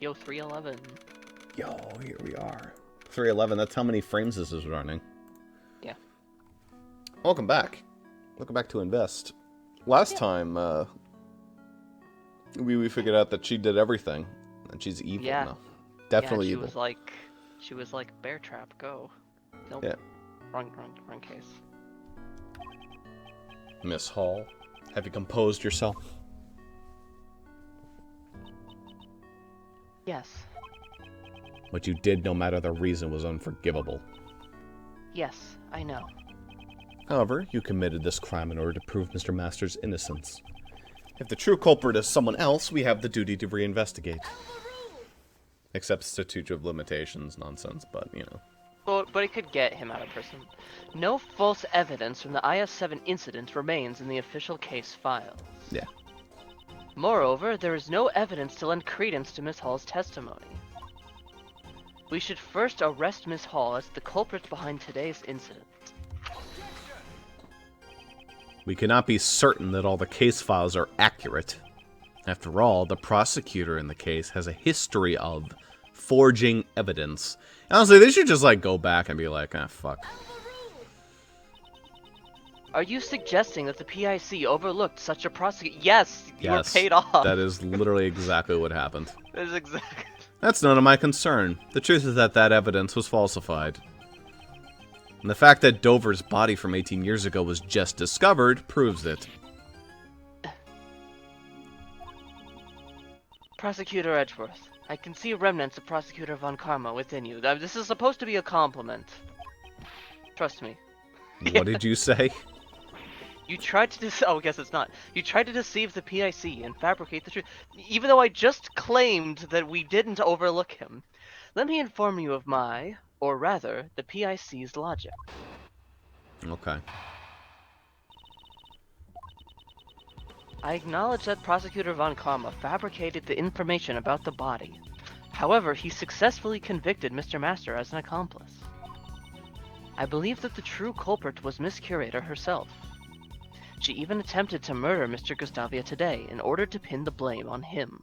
Yo, 311. Yo, here we are. 311, that's how many frames this is running. Yeah. Welcome back. Welcome back to Invest. Last time, we figured out that she did everything. And she's evil now. Definitely yeah, evil. She was like, Bear Trap, go. Nope. Yeah. Wrong case. Miss Hall, have you composed yourself? Yes. What you did, no matter the reason, was unforgivable. Yes, I know. However, you committed this crime in order to prove Mr. Master's innocence. If the true culprit is someone else, we have the duty to reinvestigate. Except statute of limitations nonsense, but, you know. But it could get him out of prison. No false evidence from the IS-7 incident remains in the official case files. Yeah. Moreover, there is no evidence to lend credence to Miss Hall's testimony. We should first arrest Miss Hall as the culprit behind today's incident. We cannot be certain that all the case files are accurate. After all, the prosecutor in the case has a history of forging evidence. Honestly, they should just, like, go back and be like, ah, fuck. Are you suggesting that the PIC overlooked such a prosecution? Yes, you were Yes, paid off. that is literally exactly what happened. That is exactly. That's none of my concern. The truth is that that evidence was falsified. And the fact that Dover's body from 18 years ago was just discovered proves it. Prosecutor Edgeworth, I can see remnants of Prosecutor Von Karma within you. This is supposed to be a compliment. Trust me. What did you say? You tried to oh, I guess it's not. You tried to deceive the PIC and fabricate the truth, even though I just claimed that we didn't overlook him. Let me inform you of my, or rather, the PIC's logic. Okay. I acknowledge that Prosecutor Von Karma fabricated the information about the body. However, he successfully convicted Mr. Master as an accomplice. I believe that the true culprit was Miss Curator herself. She even attempted to murder Mr. Gustavia today in order to pin the blame on him.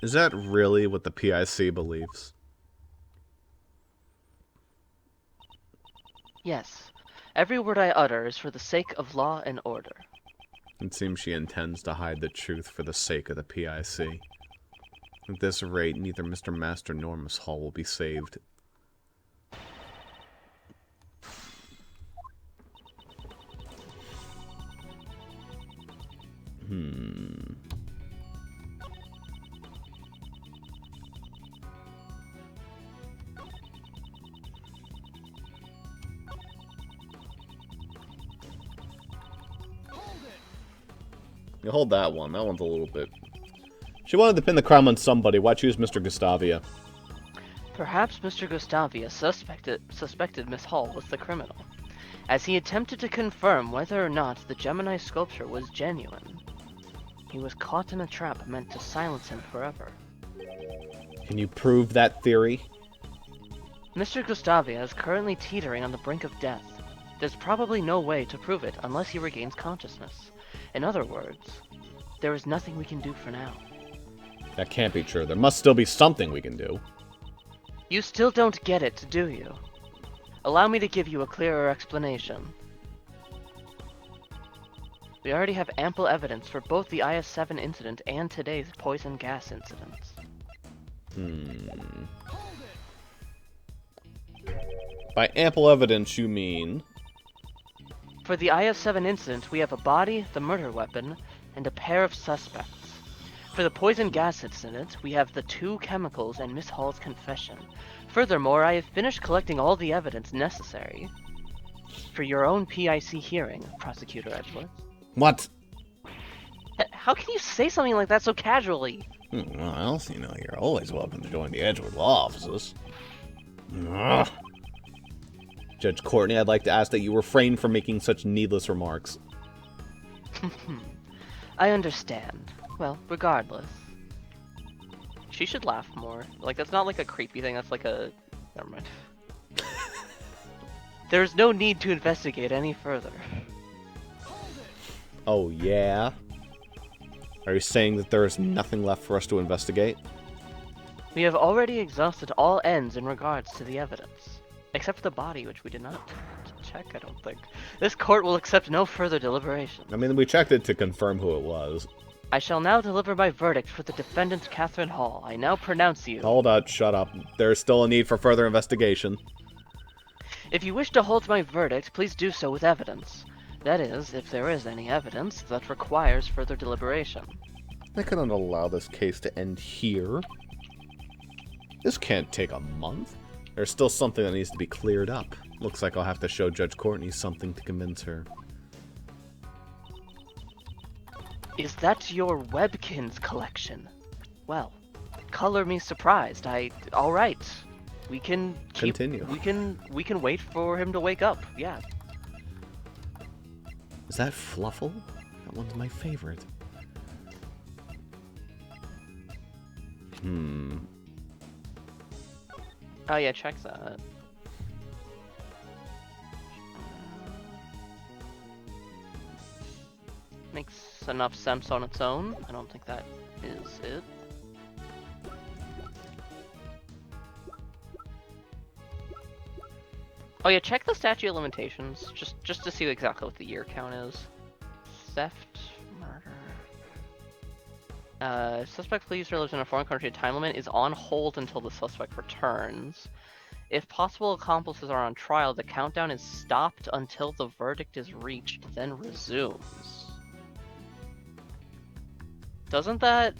Is that really what the PIC believes? Yes. Every word I utter is for the sake of law and order. It seems she intends to hide the truth for the sake of the PIC. At this rate, neither Mr. Master nor Miss Hall will be saved. You hold that one. That one's a little bit... She wanted to pin the crime on somebody. Why choose Mr. Gustavia? Perhaps Mr. Gustavia suspected Miss Hall was the criminal, as he attempted to confirm whether or not the Gemini sculpture was genuine. He was caught in a trap meant to silence him forever. Can you prove that theory? Mr. Gustavia is currently teetering on the brink of death. There's probably no way to prove it unless he regains consciousness. In other words, there is nothing we can do for now. That can't be true. There must still be something we can do. You still don't get it, do you? Allow me to give you a clearer explanation. We already have ample evidence for both the IS-7 incident and today's poison gas incidents. By ample evidence, you mean... For the IS-7 incident, we have a body, the murder weapon, and a pair of suspects. For the poison gas incident, we have the 2 chemicals and Miss Hall's confession. Furthermore, I have finished collecting all the evidence necessary for your own PIC hearing, Prosecutor Edgeworth. What? How can you say something like that so casually? Well, you know, you're always welcome to join the Edgewood Law Offices. Ugh. Judge Courtney, I'd like to ask that you refrain from making such needless remarks. I understand. Well, regardless. She should laugh more. Like, that's not like a creepy thing, that's like a... Never mind. There's no need to investigate any further. Oh, yeah? Are you saying that there is nothing left for us to investigate? We have already exhausted all ends in regards to the evidence. Except for the body, which we did not check, I don't think. This court will accept no further deliberation. I mean, we checked it to confirm who it was. I shall now deliver my verdict for the defendant, Catherine Hall. I now pronounce you... Hold up, shut up. There is still a need for further investigation. If you wish to hold my verdict, please do so with evidence. That is, if there is any evidence that requires further deliberation. I couldn't allow this case to end here. This can't take a month. There's still something that needs to be cleared up. Looks like I'll have to show Judge Courtney something to convince her. Is that your Webkins collection? Well, color me surprised. Alright. We can continue. We can wait for him to wake up, yeah. Is that Fluffle? That one's my favorite. Oh yeah, check that. Makes enough sense on its own. I don't think that is it. Oh yeah, check the statute of limitations, just to see exactly what the year count is. Theft, murder. Suspect flees or lives in a foreign country. Time limit is on hold until the suspect returns. If possible accomplices are on trial, the countdown is stopped until the verdict is reached, then resumes. Doesn't that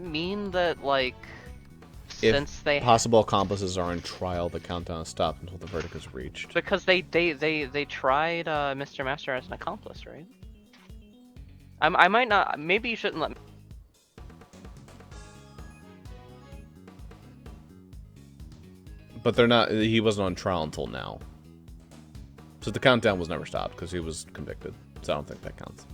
mean that, like, since they possible accomplices are on trial, the countdown is stopped until the verdict is reached? Because they tried Mr. Master as an accomplice, right? I might not. Maybe you shouldn't let me. But they're not. He wasn't on trial until now. So the countdown was never stopped because he was convicted. So I don't think that counts.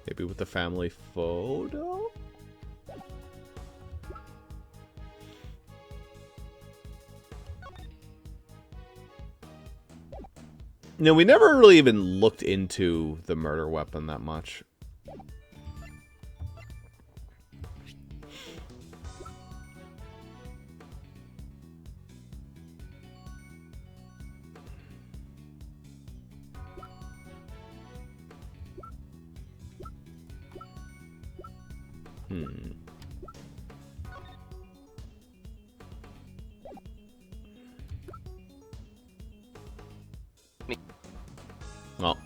Maybe with the family photo? No, we never really even looked into the murder weapon that much. Well,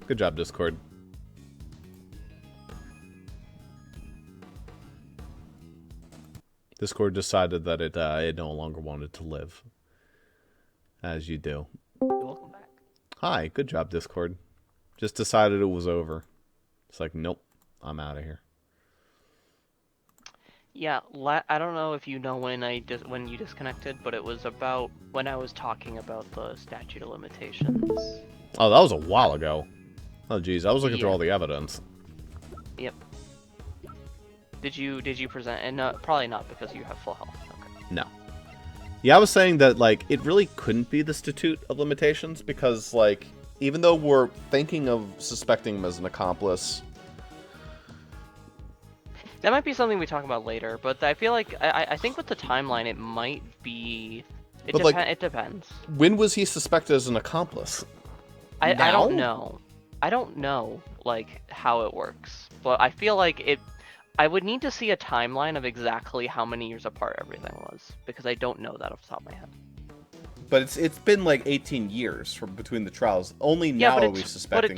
good job, Discord. Discord decided that it no longer wanted to live. As you do. Welcome back. Hi, good job, Discord. Just decided it was over. It's like, nope, I'm out of here. Yeah, I don't know if you know when when you disconnected, but it was about when I was talking about the statute of limitations. Oh, that was a while ago. Oh, geez, I was looking through all the evidence. Yep. Did you present? And probably not because you have full health. Okay. No. Yeah, I was saying that, like, it really couldn't be the statute of limitations because, like, even though we're thinking of suspecting him as an accomplice. That might be something we talk about later, but I feel like I think with the timeline it might be. It depends. When was he suspected as an accomplice? I don't know. I don't know, like, how it works, but I feel like I would need to see a timeline of exactly how many years apart everything was, because I don't know that off the top of my head. But it's been like 18 years from between the trials. Only now are we suspecting.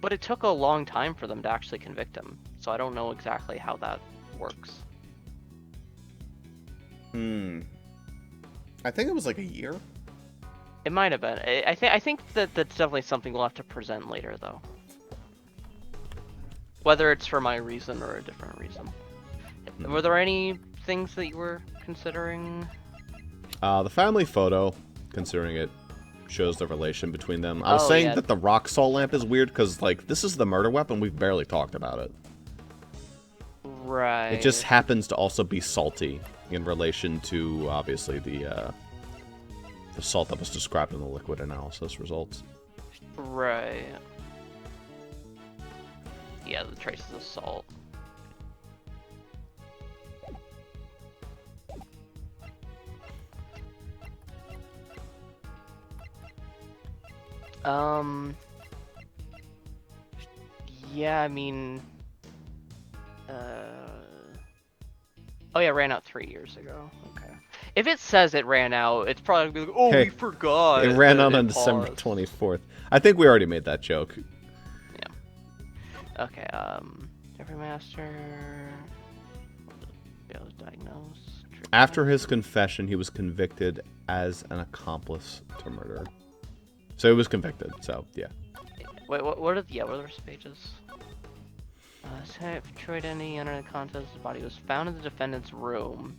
But it took a long time for them to actually convict him, so I don't know exactly how that works. I think it was like a year. It might have been. I think that that's definitely something we'll have to present later, though. Whether it's for my reason or a different reason. Were there any things that you were considering? The family photo, considering it shows the relation between them. I was Oh, saying yeah. that the rock salt lamp is weird because, like, this is the murder weapon. We've barely talked about it. Right. It just happens to also be salty in relation to, obviously, the salt that was described in the liquid analysis results. Right. Yeah, the traces of salt. Yeah, I mean, oh yeah, it ran out 3 years ago. Okay. If it says it ran out, it's probably gonna be like, oh, Hey, we forgot. It ran that out it on December paused. 24th. I think we already made that joke. Yeah. Okay, every master failed to diagnose. After his confession, he was convicted as an accomplice to murder. So he was convicted, so, yeah. Wait, what are the rest of the pages? Detroit Denny entered the contest. His body was found in the defendant's room.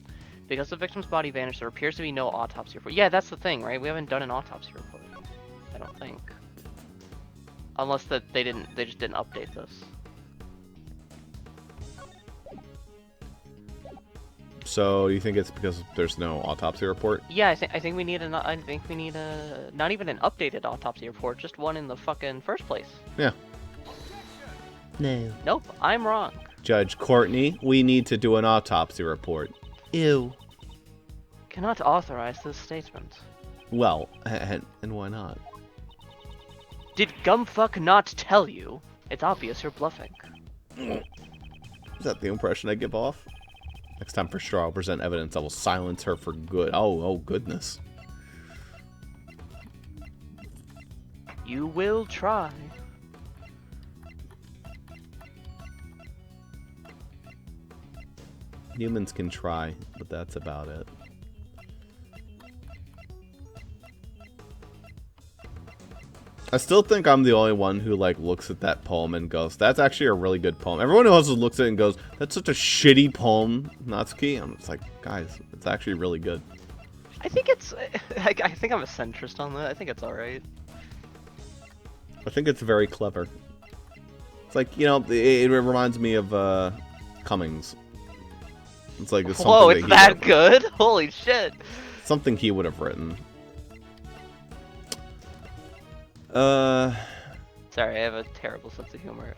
Because the victim's body vanished, there appears to be no autopsy report. Yeah, that's the thing, right? We haven't done an autopsy report. I don't think. Unless that they just didn't update this. So you think it's because there's no autopsy report? Yeah, I think we need a not even an updated autopsy report, just one in the fucking first place. Yeah. No. Nope, I'm wrong. Judge Courtney, we need to do an autopsy report. Ew. Cannot authorize this statement. Well, and why not? Did Gumfuck not tell you? It's obvious you're bluffing. Is that the impression I give off? Next time for sure I'll present evidence that will silence her for good. Oh goodness. You will try. Humans can try, but that's about it. I still think I'm the only one who, like, looks at that poem and goes, that's actually a really good poem. Everyone else looks at it and goes, that's such a shitty poem, Natsuki. I'm just like, guys, it's actually really good. I think it's. I think I'm a centrist on that. I think it's alright. I think it's very clever. It's like, you know, it reminds me of Cummings. It's like it's Whoa, something it's that that good? Holy shit. something he would have written. Sorry, I have a terrible sense of humor.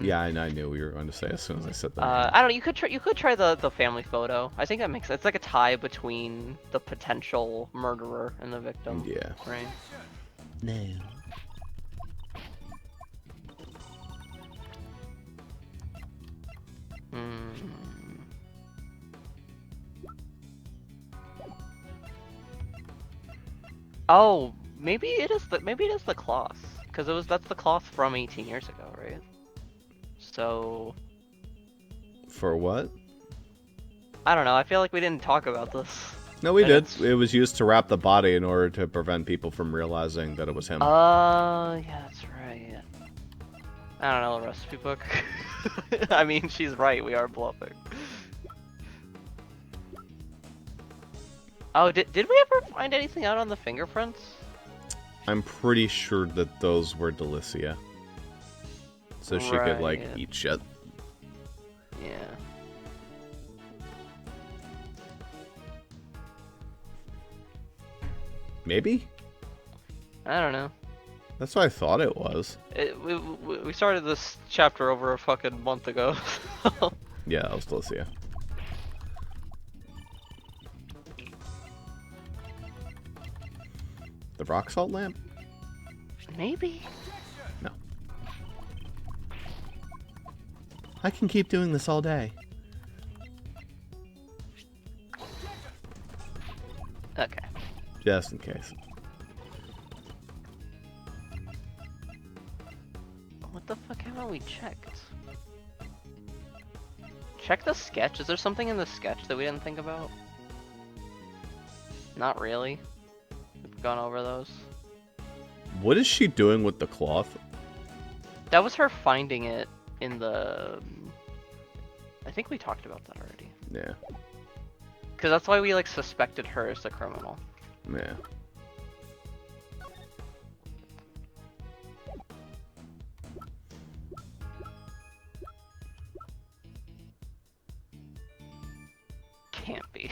Yeah, I knew we were going to say as soon as I said that. I don't know. You could try the family photo. I think that makes sense. It's like a tie between the potential murderer and the victim. Yeah. Right. No. Oh, maybe it is the cloth, because that's the cloth from 18 years ago, right? So For what? I don't know. I feel like we didn't talk about this. No, we And did. it's- It was used to wrap the body in order to prevent people from realizing that it was him. Yeah, that's right. I don't know the recipe book. I mean, she's right. We are bluffing. Oh, did we ever find anything out on the fingerprints? I'm pretty sure that those were Delicia. So she could, like, Right. eat shit. Yeah. Maybe? I don't know. That's what I thought it was. We started this chapter over a fucking month ago. Yeah, that was Delicia. The rock salt lamp? Maybe. No. I can keep doing this all day. Okay. Just in case. What the fuck haven't we checked? Check the sketch. Is there something in the sketch that we didn't think about? Not really. We've gone over those. What is she doing with the cloth? That was her finding it in the... I think we talked about that already. Yeah. Because that's why we, like, suspected her as the criminal. Yeah. Can't be.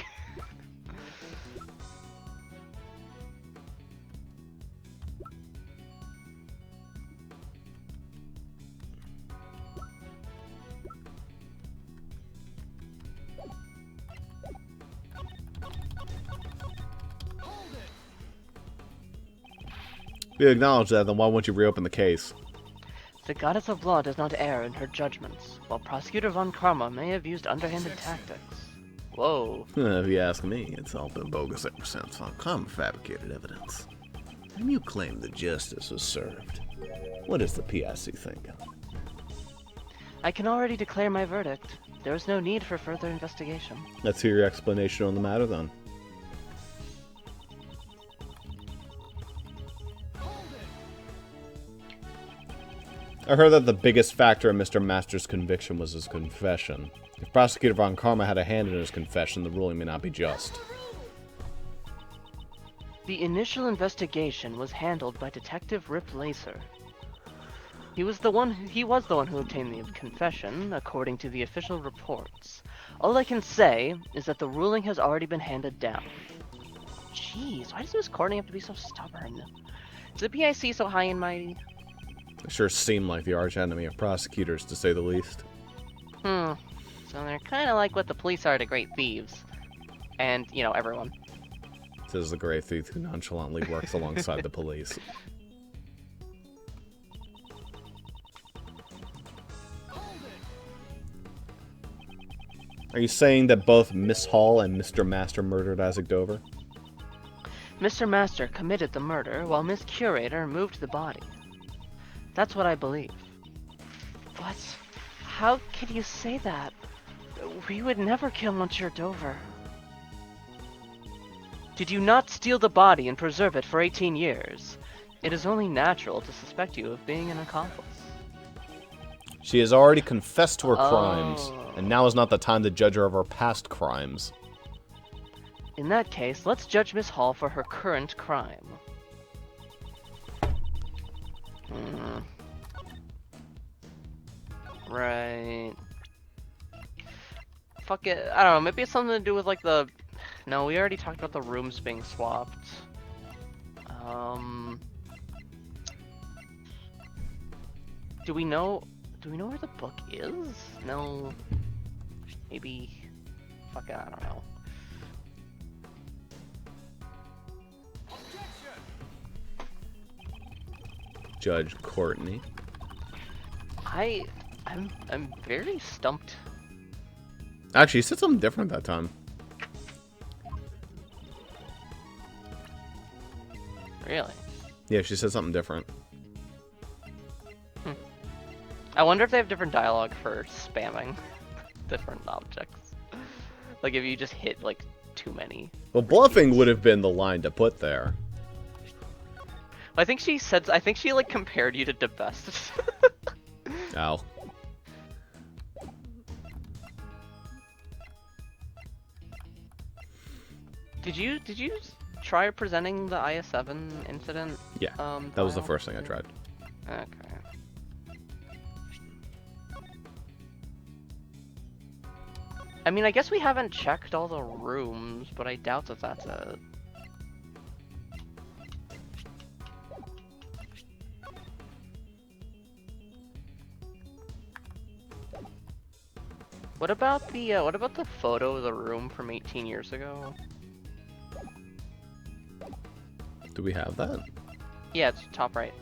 If you acknowledge that, then why won't you reopen the case? The goddess of law does not err in her judgments, while Prosecutor Von Karma may have used underhanded tactics. Whoa. If you ask me, it's all been bogus ever since. Common fabricated evidence. And you claim that justice was served. What does the PIC think? I can already declare my verdict. There is no need for further investigation. Let's hear your explanation on the matter, then. I heard that the biggest factor in Mr. Masters' conviction was his confession. If Prosecutor Von Karma had a hand in his confession, the ruling may not be just. The initial investigation was handled by Detective Rip Lacer. He was the one who obtained the confession, according to the official reports. All I can say is that the ruling has already been handed down. Jeez, why does Miss Courtney have to be so stubborn? Is the PIC so high and mighty? They sure seem like the archenemy of prosecutors, to say the least. So they're kind of like what the police are to great thieves. And, you know, everyone. Says the great thief who nonchalantly works alongside the police. Are you saying that both Miss Hall and Mr. Master murdered Isaac Dover? Mr. Master committed the murder while Miss Curator moved the body. That's what I believe. What? How can you say that? We would never kill Monsieur Dover. Did you not steal the body and preserve it for 18 years? It is only natural to suspect you of being an accomplice. She has already confessed to her crimes, and now is not the time to judge her of her past crimes. In that case, let's judge Miss Hall for her current crime. Right. Fuck it. I don't know. Maybe it's something to do with like the. No, we already talked about the rooms being swapped. Do we know? Do we know where the book is? No. Maybe. Fuck it. I don't know. Judge Courtney. I'm very stumped. Actually, he said something different that time. Really? Yeah, she said something different. I wonder if they have different dialogue for spamming different objects. Like if you just hit like too many. Well, bluffing would have been the line to put there. I think she said. I think she like compared you to the best. Ow. Did you try presenting the IS-7 incident? Yeah, that was the first thing I tried. Okay. I mean, I guess we haven't checked all the rooms, but I doubt that that's it. What about the photo of the room from 18 years ago? Do we have that? Yeah, it's top right.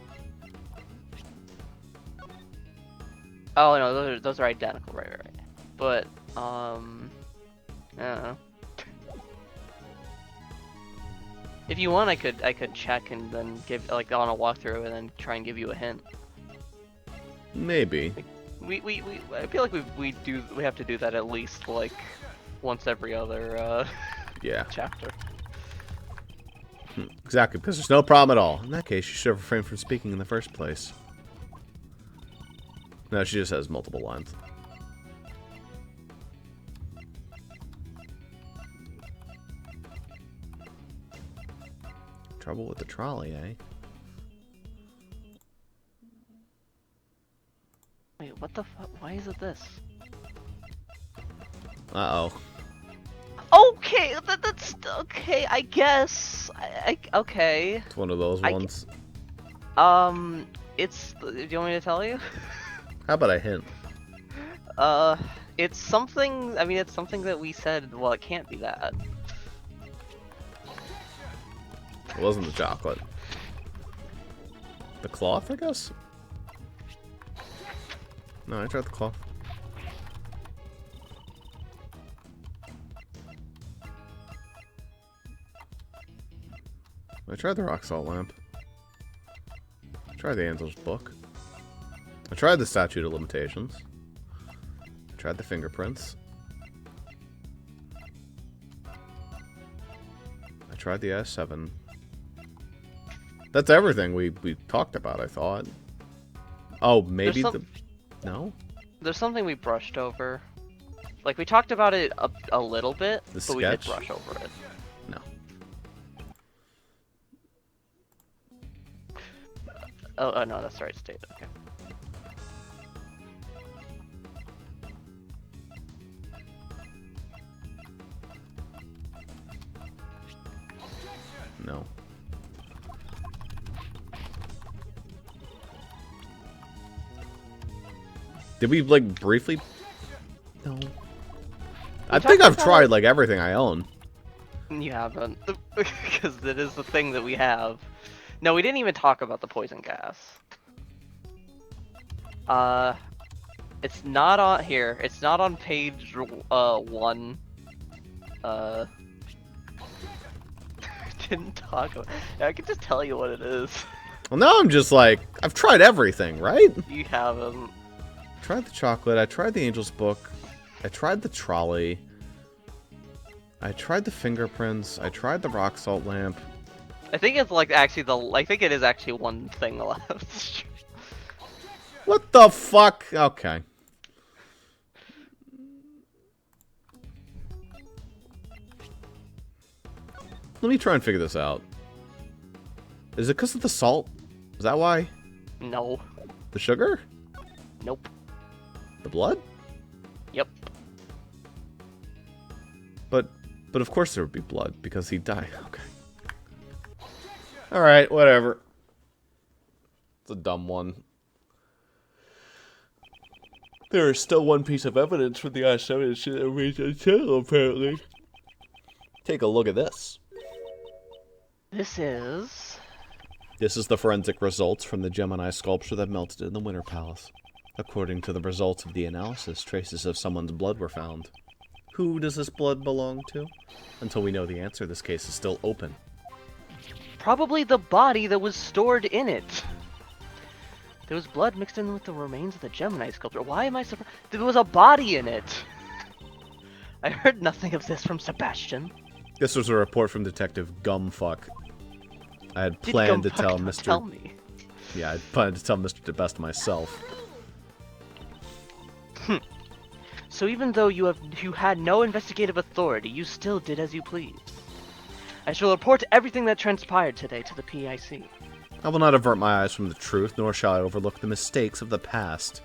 Oh no, those are identical, right. But I don't know. If you want, I could check and then give like on a walkthrough and then try and give you a hint. Maybe. I feel like we have to do that at least like once every other yeah. chapter. Exactly, because there's no problem at all. In that case, you should have refrained from speaking in the first place. No, she just has multiple lines. Trouble with the trolley, eh? Wait, what the fuck? Why is it this? Uh-oh. Okay, that's okay. I guess. Okay. It's one of those ones. It's. Do you want me to tell you? How about a hint? It's something. I mean, it's something that we said. Well, it can't be that. It wasn't the chocolate. The cloth, I guess? No, I tried the cloth. I tried the rock salt lamp. I tried the angel's book. I tried the statute of limitations. I tried the fingerprints. I tried the S7. That's everything we talked about, I thought. Oh, maybe No? There's something we brushed over. Like, we talked about it a little bit, but we did brush over it. No. Oh, no, that's right, state. Okay. No. Did we, like, briefly? No. I think I've tried, like, everything I own. You haven't. Because it is the thing that we have. No, we didn't even talk about the poison gas. It's not on here. It's not on page 1. Didn't talk about. I can just tell you what it is. Well, now I'm just like, I've tried everything, right? You haven't. I tried the chocolate. I tried the angel's book. I tried the trolley. I tried the fingerprints. I tried the rock salt lamp. I think it's like actually I think it is actually one thing left. What the fuck? Okay. Let me try and figure this out. Is it because of the salt? Is that why? No. The sugar? Nope. The blood? Yep. But of course there would be blood, because he died. Okay. Alright, whatever. It's a dumb one. There is still one piece of evidence for the I-7 channel, apparently. Take a look at this. This is the forensic results from the Gemini sculpture that melted in the Winter Palace. According to the results of the analysis, traces of someone's blood were found. Who does this blood belong to? Until we know the answer, this case is still open. probably the body that was stored in it. There was blood mixed in with the remains of the Gemini sculpture. Why am I surprised? There was a body in it. I heard nothing of this from Sebastian. This was a report from Detective Gumfuck. I had planned to tell Mr. Tell me. Yeah, I planned to tell Mr. DeBest myself. So even though you had no investigative authority, you still did as you pleased. I shall report everything that transpired today to the PIC. I will not avert my eyes from the truth, nor shall I overlook the mistakes of the past.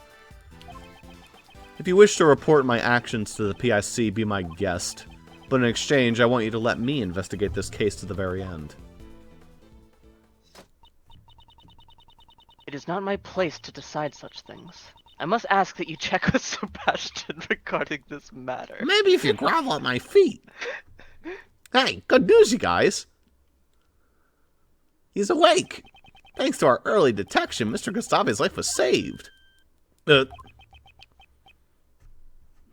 If you wish to report my actions to the PIC, be my guest. But in exchange, I want you to let me investigate this case to the very end. It is not my place to decide such things. I must ask that you check with Sebastian regarding this matter. Maybe if you grovel at my feet. Hey, good news, you guys. He's awake. Thanks to our early detection, Mr. Gustavia's life was saved. Mr.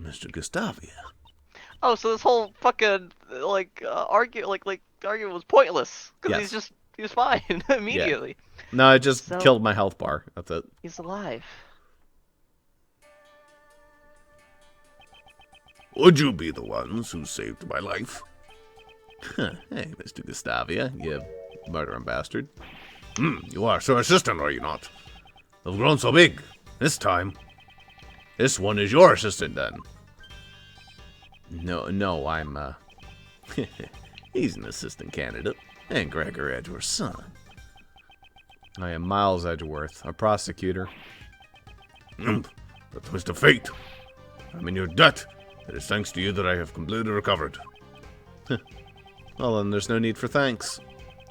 Gustavia. Oh, so this whole fucking argument was pointless because Yes. he was fine immediately. No, it just killed my health bar. That's it. He's alive. Would you be the ones who saved my life? Hey, Mr. Gustavia, you murdering bastard. You are so assistant, are you not? I've grown so big. This time. This one is your assistant, then. No, I'm, He's an assistant candidate, and Gregor Edgeworth's son. I am Miles Edgeworth, a prosecutor. A twist of fate. I'm in your debt. It is thanks to you that I have completely recovered. Well, then there's no need for thanks.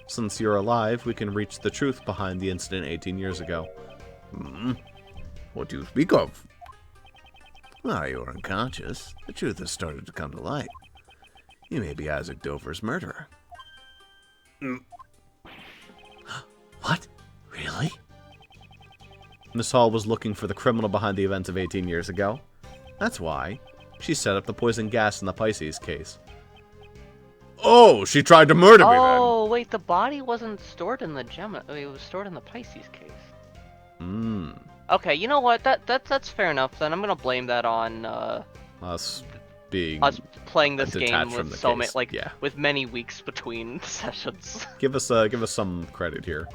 Since you're alive, we can reach the truth behind the incident 18 years ago. What do you speak of? While you were unconscious, the truth has started to come to light. You may be Isaac Dover's murderer. What? Really? Miss Hall was looking for the criminal behind the events of 18 years ago. That's why she set up the poison gas in the Pisces case. Oh, she tried to murder me then. Oh, wait, the body wasn't stored in the Gemma. It was stored in the Pisces case. Okay, you know what? That's fair enough. Then I'm gonna blame that on Us playing this game detached from with the case. with many weeks between sessions. Give us some credit here.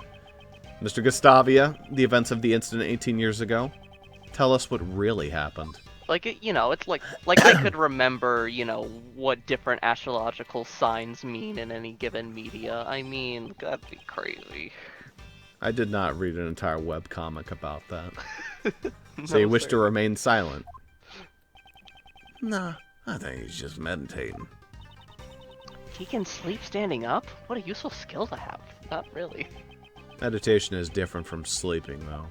Mr. Gustavia, the events of the incident 18 years ago. Tell us what really happened. It's like I could remember, what different astrological signs mean in any given media. I mean, that'd be crazy. I did not read an entire webcomic about that. No, So you wish sir. to remain silent? Nah, I think he's just meditating. He can sleep standing up? What a useful skill to have. Not really. Meditation is different from sleeping, though.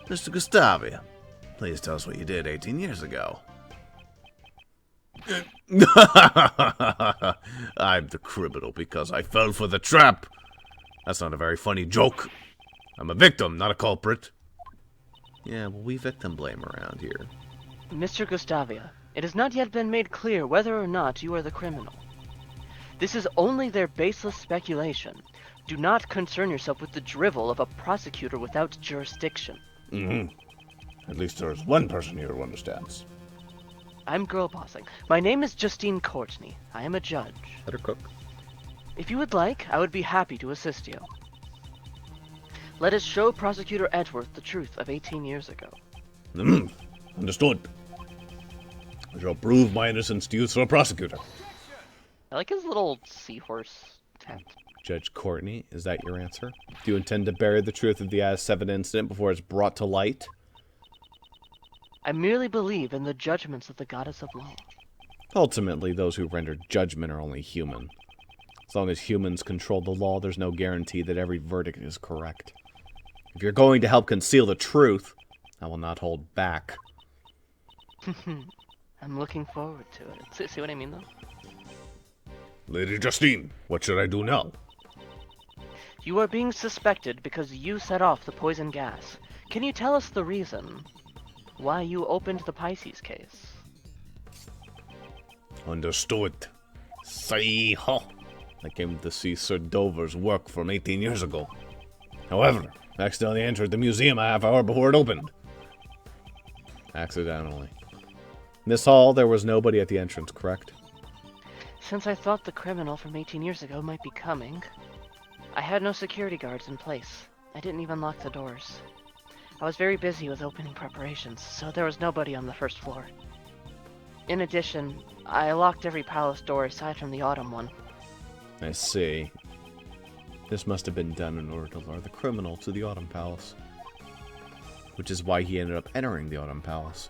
Mr. Gustavia, please tell us what you did 18 years ago. I'm the criminal because I fell for the trap. That's not a very funny joke. I'm a victim, not a culprit. Yeah, well, we victim blame around here. Mr. Gustavia, it has not yet been made clear whether or not you are the criminal. This is only their baseless speculation. Do not concern yourself with the drivel of a prosecutor without jurisdiction. At least there's one person here who understands. I'm girl bossing. My name is Justine Courtney. I am a judge. Better cook. If you would like, I would be happy to assist you. Let us show Prosecutor Edgeworth the truth of 18 years ago. Understood. I shall prove my innocence to you, Sir Prosecutor. I like his little seahorse tent. Judge Courtney, is that your answer? Do you intend to bury the truth of the I-7 incident before it's brought to light? I merely believe in the judgments of the goddess of law. Ultimately, those who render judgment are only human. As long as humans control the law, there's no guarantee that every verdict is correct. If you're going to help conceal the truth, I will not hold back. I'm looking forward to it. See what I mean, though? Lady Justine, what should I do now? You are being suspected because you set off the poison gas. Can you tell us the reason why you opened the Pisces case? Understood. Say-ho. I came to see Sir Dover's work From 18 years ago. However, I accidentally entered the museum a half hour before it opened. accidentally. Miss Hall, there was nobody at the entrance, correct? Since I thought the criminal from 18 years ago might be coming, I had no security guards in place. I didn't even lock the doors. I was very busy with opening preparations, so there was nobody on the first floor. In addition, I locked every palace door aside from the autumn one. I see. This must have been done in order to lure the criminal to the Autumn Palace. Which is why he ended up entering the Autumn Palace.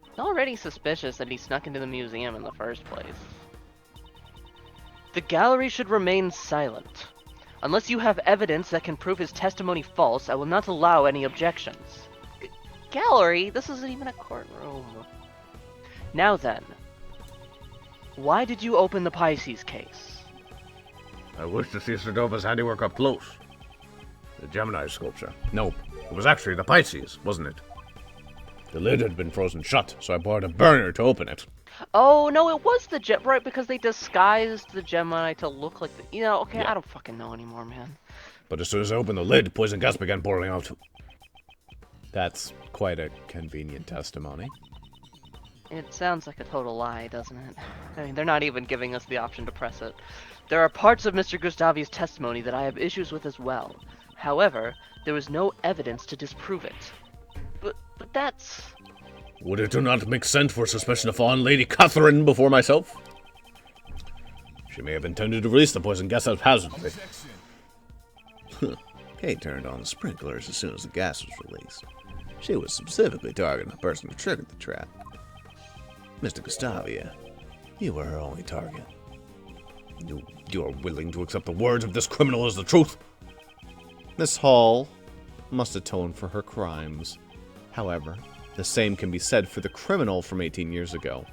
It's already suspicious that he snuck into the museum in the first place. The gallery should remain silent. Unless you have evidence that can prove his testimony false, I will not allow any objections. Gallery? This isn't even a courtroom. Now then, why did you open the Pisces case? I wish to see Sir Dover's handiwork up close. The Gemini sculpture. Nope. It was actually the Pisces, wasn't it? The lid had been frozen shut, so I borrowed a burner to open it. Oh, no, it was the right, because they disguised the Gemini to look like the... okay, Yeah. I don't fucking know anymore, man. But as soon as I opened the lid, poison gas began pouring out. That's quite a convenient testimony. It sounds like a total lie, doesn't it? I mean, they're not even giving us the option to press it. There are parts of Mr. Gustavia's testimony that I have issues with as well. However, there was no evidence to disprove it. But that's... Would it not make sense for suspicion to fall on Lady Catherine before myself? She may have intended to release the poison gas haphazardly. Kate turned on the sprinklers as soon as the gas was released. She was specifically targeting the person who triggered the trap. Mr. Gustavia, you were her only target. You are willing to accept the words of this criminal as the truth? Miss Hall must atone for her crimes. However, the same can be said for the criminal from 18 years ago.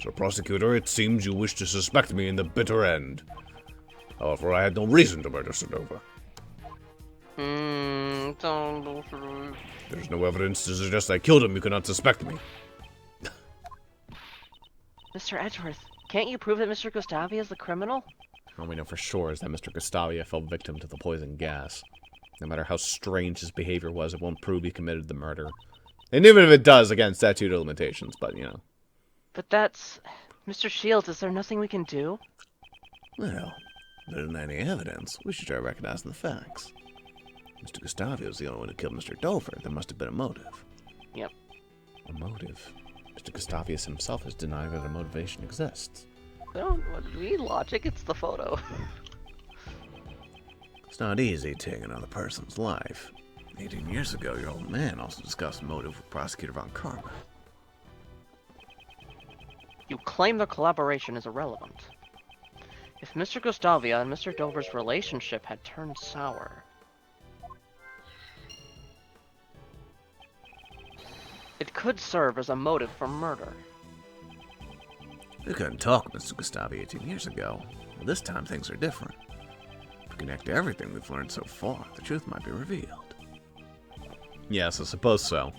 Sir Prosecutor, it seems you wish to suspect me in the bitter end. However, I had no reason to murder Sedova. There's no evidence to suggest I killed him. You cannot suspect me. Mr. Edgeworth, can't you prove that Mr. Gustavia is the criminal? All we know for sure is that Mr. Gustavia fell victim to the poison gas. No matter how strange his behavior was, it won't prove he committed the murder. And even if it does, again, statute of limitations, but, you know. But that's... Mr. Shields, is there nothing we can do? Well, there isn't any evidence. We should try recognizing the facts. Mr. Gustavia was the only one who killed Mr. Dover. There must have been a motive. Yep. A motive? Mr. Gustavius himself has denied that a motivation exists. Do we need logic? It's the photo. It's not easy taking another person's life. 18 years ago, your old man also discussed motive with Prosecutor Von Karma. You claim their collaboration is irrelevant. If Mr. Gustavia and Mr. Dover's relationship had turned sour... it could serve as a motive for murder. We couldn't talk with Mr. Gustavia 18 years ago. Well, this time things are different. If we connect to everything we've learned so far, the truth might be revealed. Yes, I suppose so.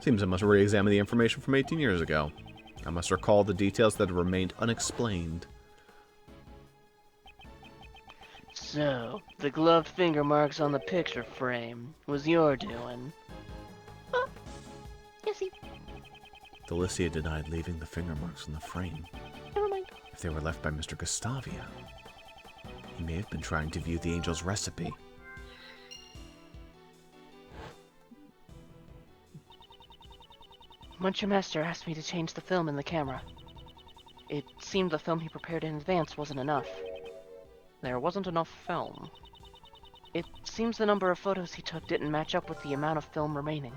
Seems I must re-examine the information from 18 years ago. I must recall the details that have remained unexplained. So, the gloved finger marks on the picture frame was your doing. Huh? Yes, Delicia denied leaving the finger marks on the frame. never mind. If they were left by Mr. Gustavia, he may have been trying to view the angel's recipe. Muncher Master asked me to change the film in the camera. It seemed the film he prepared in advance wasn't enough. There wasn't enough film. It seems the number of photos he took didn't match up with the amount of film remaining.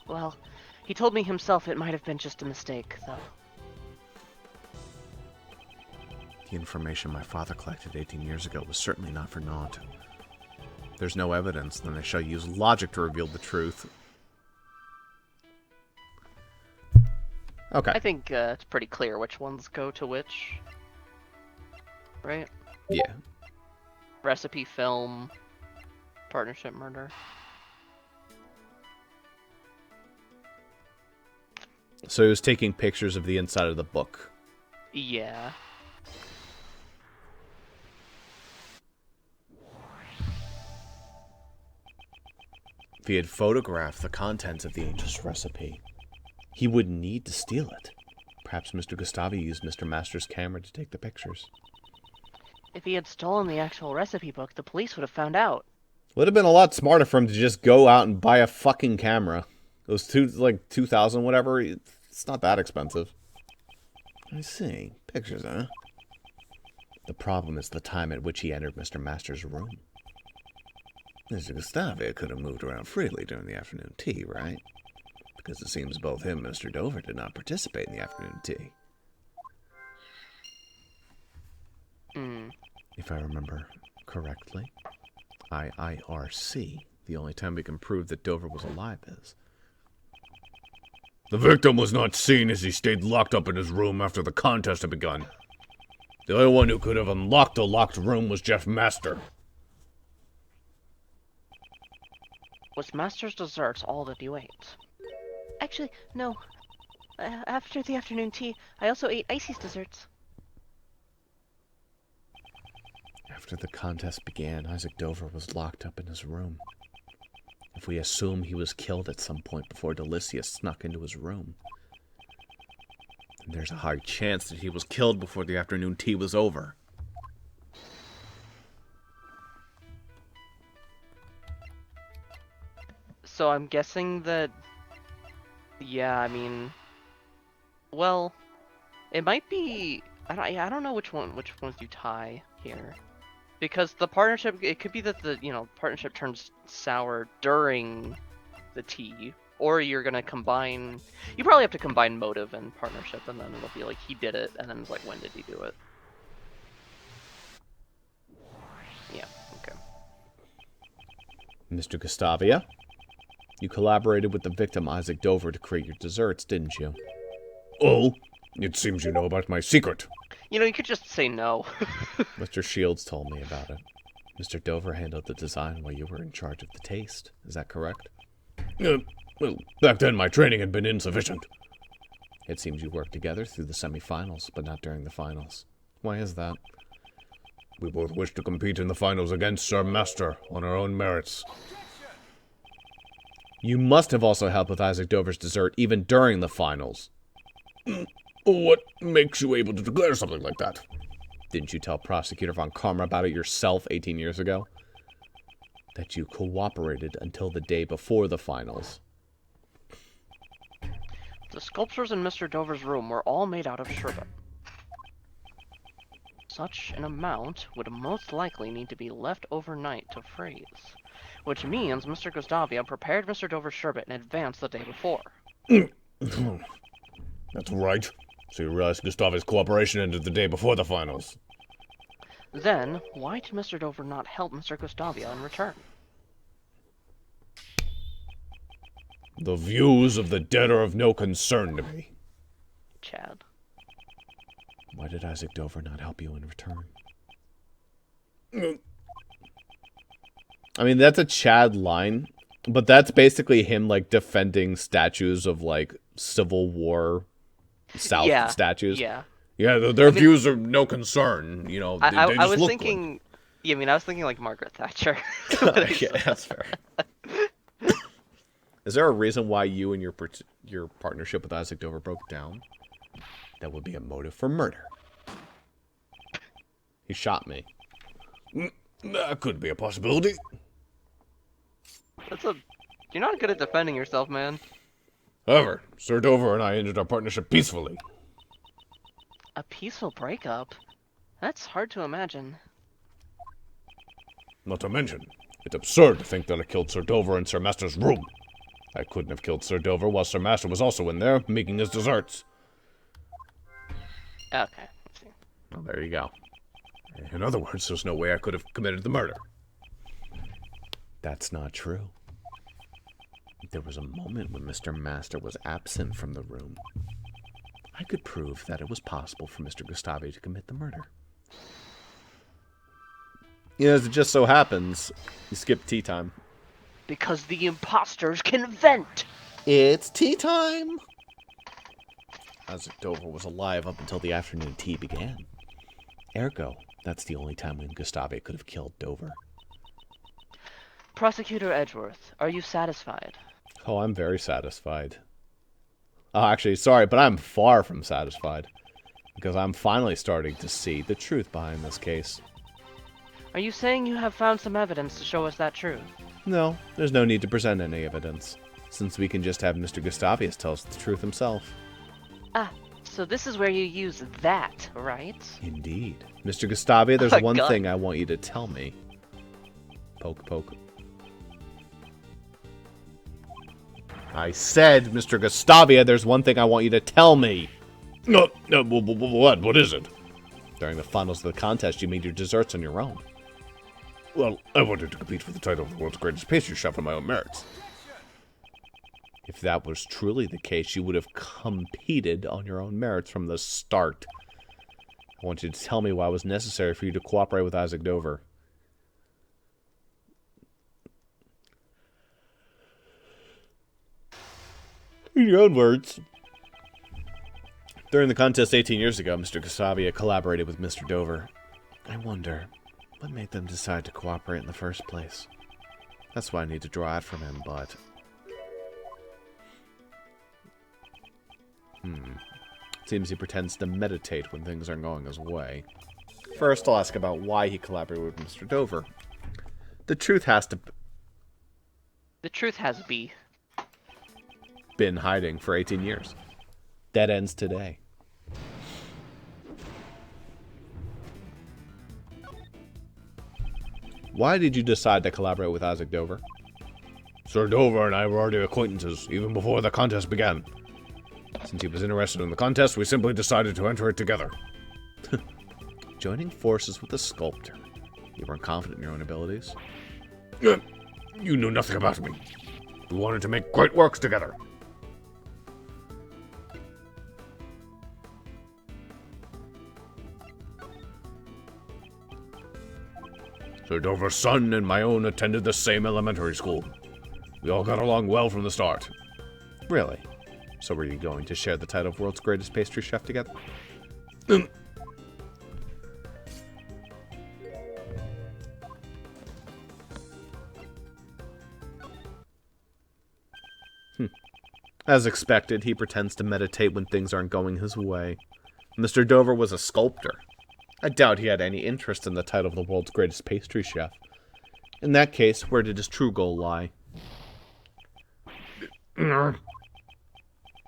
Well, he told me himself it might have been just a mistake, though. The information my father collected 18 years ago was certainly not for naught. There's no evidence, then I shall use logic to reveal the truth. Okay. I think it's pretty clear which ones go to which. Right? Yeah. Recipe, film, partnership, murder. So he was taking pictures of the inside of the book. Yeah. If he had photographed the contents of the angel's recipe, he wouldn't need to steal it. Perhaps Mr. Gustavia used Mr. Master's camera to take the pictures. If he had stolen the actual recipe book, the police would have found out. Would have been a lot smarter for him to just go out and buy a fucking camera. It was 2,000 whatever. It's not that expensive. I see. Pictures, huh? The problem is the time at which he entered Mr. Master's room. Mr. Gustavia could have moved around freely during the afternoon tea, right? Because it seems both him and Mr. Dover did not participate in the afternoon tea. If I remember correctly, IIRC, the only time we can prove that Dover was alive is. The victim was not seen as he stayed locked up in his room after the contest had begun. The only one who could have unlocked the locked room was Jeff Master. Was Master's desserts all that you ate? Actually, no. After the afternoon tea, I also ate Icy's desserts. After the contest began, Isaac Dover was locked up in his room. If we assume he was killed at some point before Delicia snuck into his room, then there's a high chance that he was killed before the afternoon tea was over. So I'm guessing that... Yeah, I mean... Well, It might be. I don't know which ones you tie here, because the partnership. It could be that the partnership turns sour during the tea, or you're gonna combine. You probably have to combine motive and partnership, and then it'll be like he did it, and then it's like when did he do it? Yeah. Okay. Mr. Gustavia, you collaborated with the victim Isaac Dover to create your desserts, didn't you? Oh, it seems you know about my secret. You could just say no. Mr. Shields told me about it. Mr. Dover handled the design while you were in charge of the taste. Is that correct? Well, back then my training had been insufficient. It seems you worked together through the semifinals, but not during the finals. Why is that? We both wished to compete in the finals against Sir Master on our own merits. You must have also helped with Isaac Dover's dessert even during the finals. What makes you able to declare something like that? Didn't you tell Prosecutor Von Karma about it yourself 18 years ago? That you cooperated until the day before the finals. The sculptures in Mr. Dover's room were all made out of sherbet. Such an amount would most likely need to be left overnight to freeze, which means Mr. Gustavia prepared Mr. Dover's sherbet in advance the day before. That's right. So you realize Gustavia's cooperation ended the day before the finals. Then, why did Mr. Dover not help Mr. Gustavia in return? The views of the dead are of no concern to me. Chad. Why did Isaac Dover not help you in return? I mean, that's a Chad line, but that's basically him, like, defending statues of, like, Civil War South statues. Yeah. Yeah, their views are no concern, They I just was look thinking... good. Yeah, I was thinking like Margaret Thatcher. Yeah, that's fair. Is there a reason why you and your partnership with Isaac Dover broke down? That would be a motive for murder. He shot me. That could be a possibility. You're not good at defending yourself, man. However, Sir Dover and I ended our partnership peacefully. A peaceful breakup? That's hard to imagine. Not to mention, it's absurd to think that I killed Sir Dover in Sir Master's room. I couldn't have killed Sir Dover while Sir Master was also in there, making his desserts. Okay, let's see. Well, there you go. In other words, there's no way I could have committed the murder. That's not true. There was a moment when Mr. Master was absent from the room. I could prove that it was possible for Mr. Gustavi to commit the murder. As it just so happens, you skipped tea time. Because the imposters can vent! It's tea time! Isaac Dover was alive up until the afternoon tea began. Ergo, that's the only time when Gustavi could have killed Dover. Prosecutor Edgeworth, are you satisfied? Oh, I'm very satisfied. Oh, actually, sorry, but I'm far from satisfied. Because I'm finally starting to see the truth behind this case. Are you saying you have found some evidence to show us that truth? No, there's no need to present any evidence, since we can just have Mr. Gustavius tell us the truth himself. Ah, so this is where you use that, right? Indeed. Mr. Gustavia, there's one thing I want you to tell me. Poke, poke. I said, Mr. Gustavia, there's one thing I want you to tell me. No, what is it? During the finals of the contest, you made your desserts on your own. Well, I wanted to compete for the title of the world's greatest pastry chef on my own merits. If that was truly the case, you would have competed on your own merits from the start. I want you to tell me why it was necessary for you to cooperate with Isaac Dover. In your own words. During the contest 18 years ago, Mr. Gustavia collaborated with Mr. Dover. I wonder, what made them decide to cooperate in the first place? That's why I need to draw out from him, but... Seems he pretends to meditate when things aren't going his way. First, I'll ask about why he collaborated with Mr. Dover. The truth has been hiding for 18 years. That ends today. why did you decide to collaborate with Isaac Dover? Sir Dover and I were already acquaintances, even before the contest began. Since he was interested in the contest, we simply decided to enter it together. Joining forces with a sculptor. You weren't confident in your own abilities? You knew nothing about me. We wanted to make great works together. Sir Dover's son and my own attended the same elementary school. We all got along well from the start. Really? So were you going to share the title of World's Greatest Pastry Chef together? As expected, he pretends to meditate when things aren't going his way. Mr. Dover was a sculptor. I doubt he had any interest in the title of the world's greatest pastry chef. In that case, where did his true goal lie?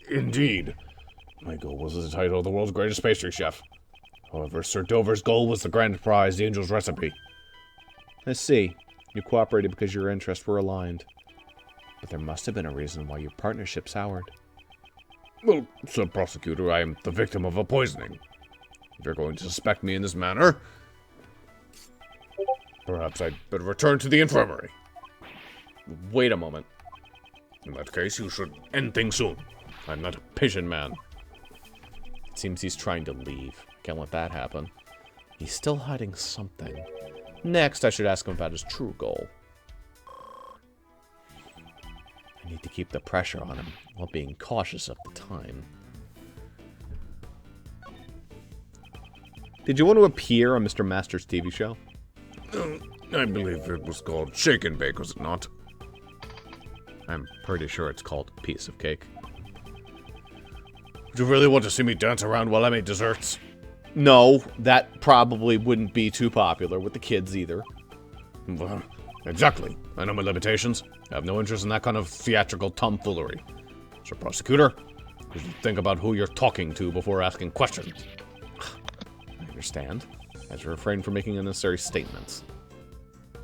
Indeed. My goal was the title of the world's greatest pastry chef. However, Sir Dover's goal was the grand prize, the Angel's Recipe. I see. You cooperated because your interests were aligned. But there must have been a reason why your partnership soured. Well, Sir Prosecutor, I am the victim of a poisoning. If you're going to suspect me in this manner, perhaps I'd better return to the infirmary. Wait a moment. In that case, you should end things soon. I'm not a patient man. It seems he's trying to leave. Can't let that happen. He's still hiding something. Next, I should ask him about his true goal. I need to keep the pressure on him while being cautious of the time. Did you want to appear on Mr. Master's TV show? I believe it was called Shake and Bake, was it not? I'm pretty sure it's called Piece of Cake. Would you really want to see me dance around while I make desserts? No, that probably wouldn't be too popular with the kids either. Well, exactly. I know my limitations. I have no interest in that kind of theatrical tomfoolery. Sir Prosecutor, you should think about who you're talking to before asking questions. I understand. I should refrain from making unnecessary statements.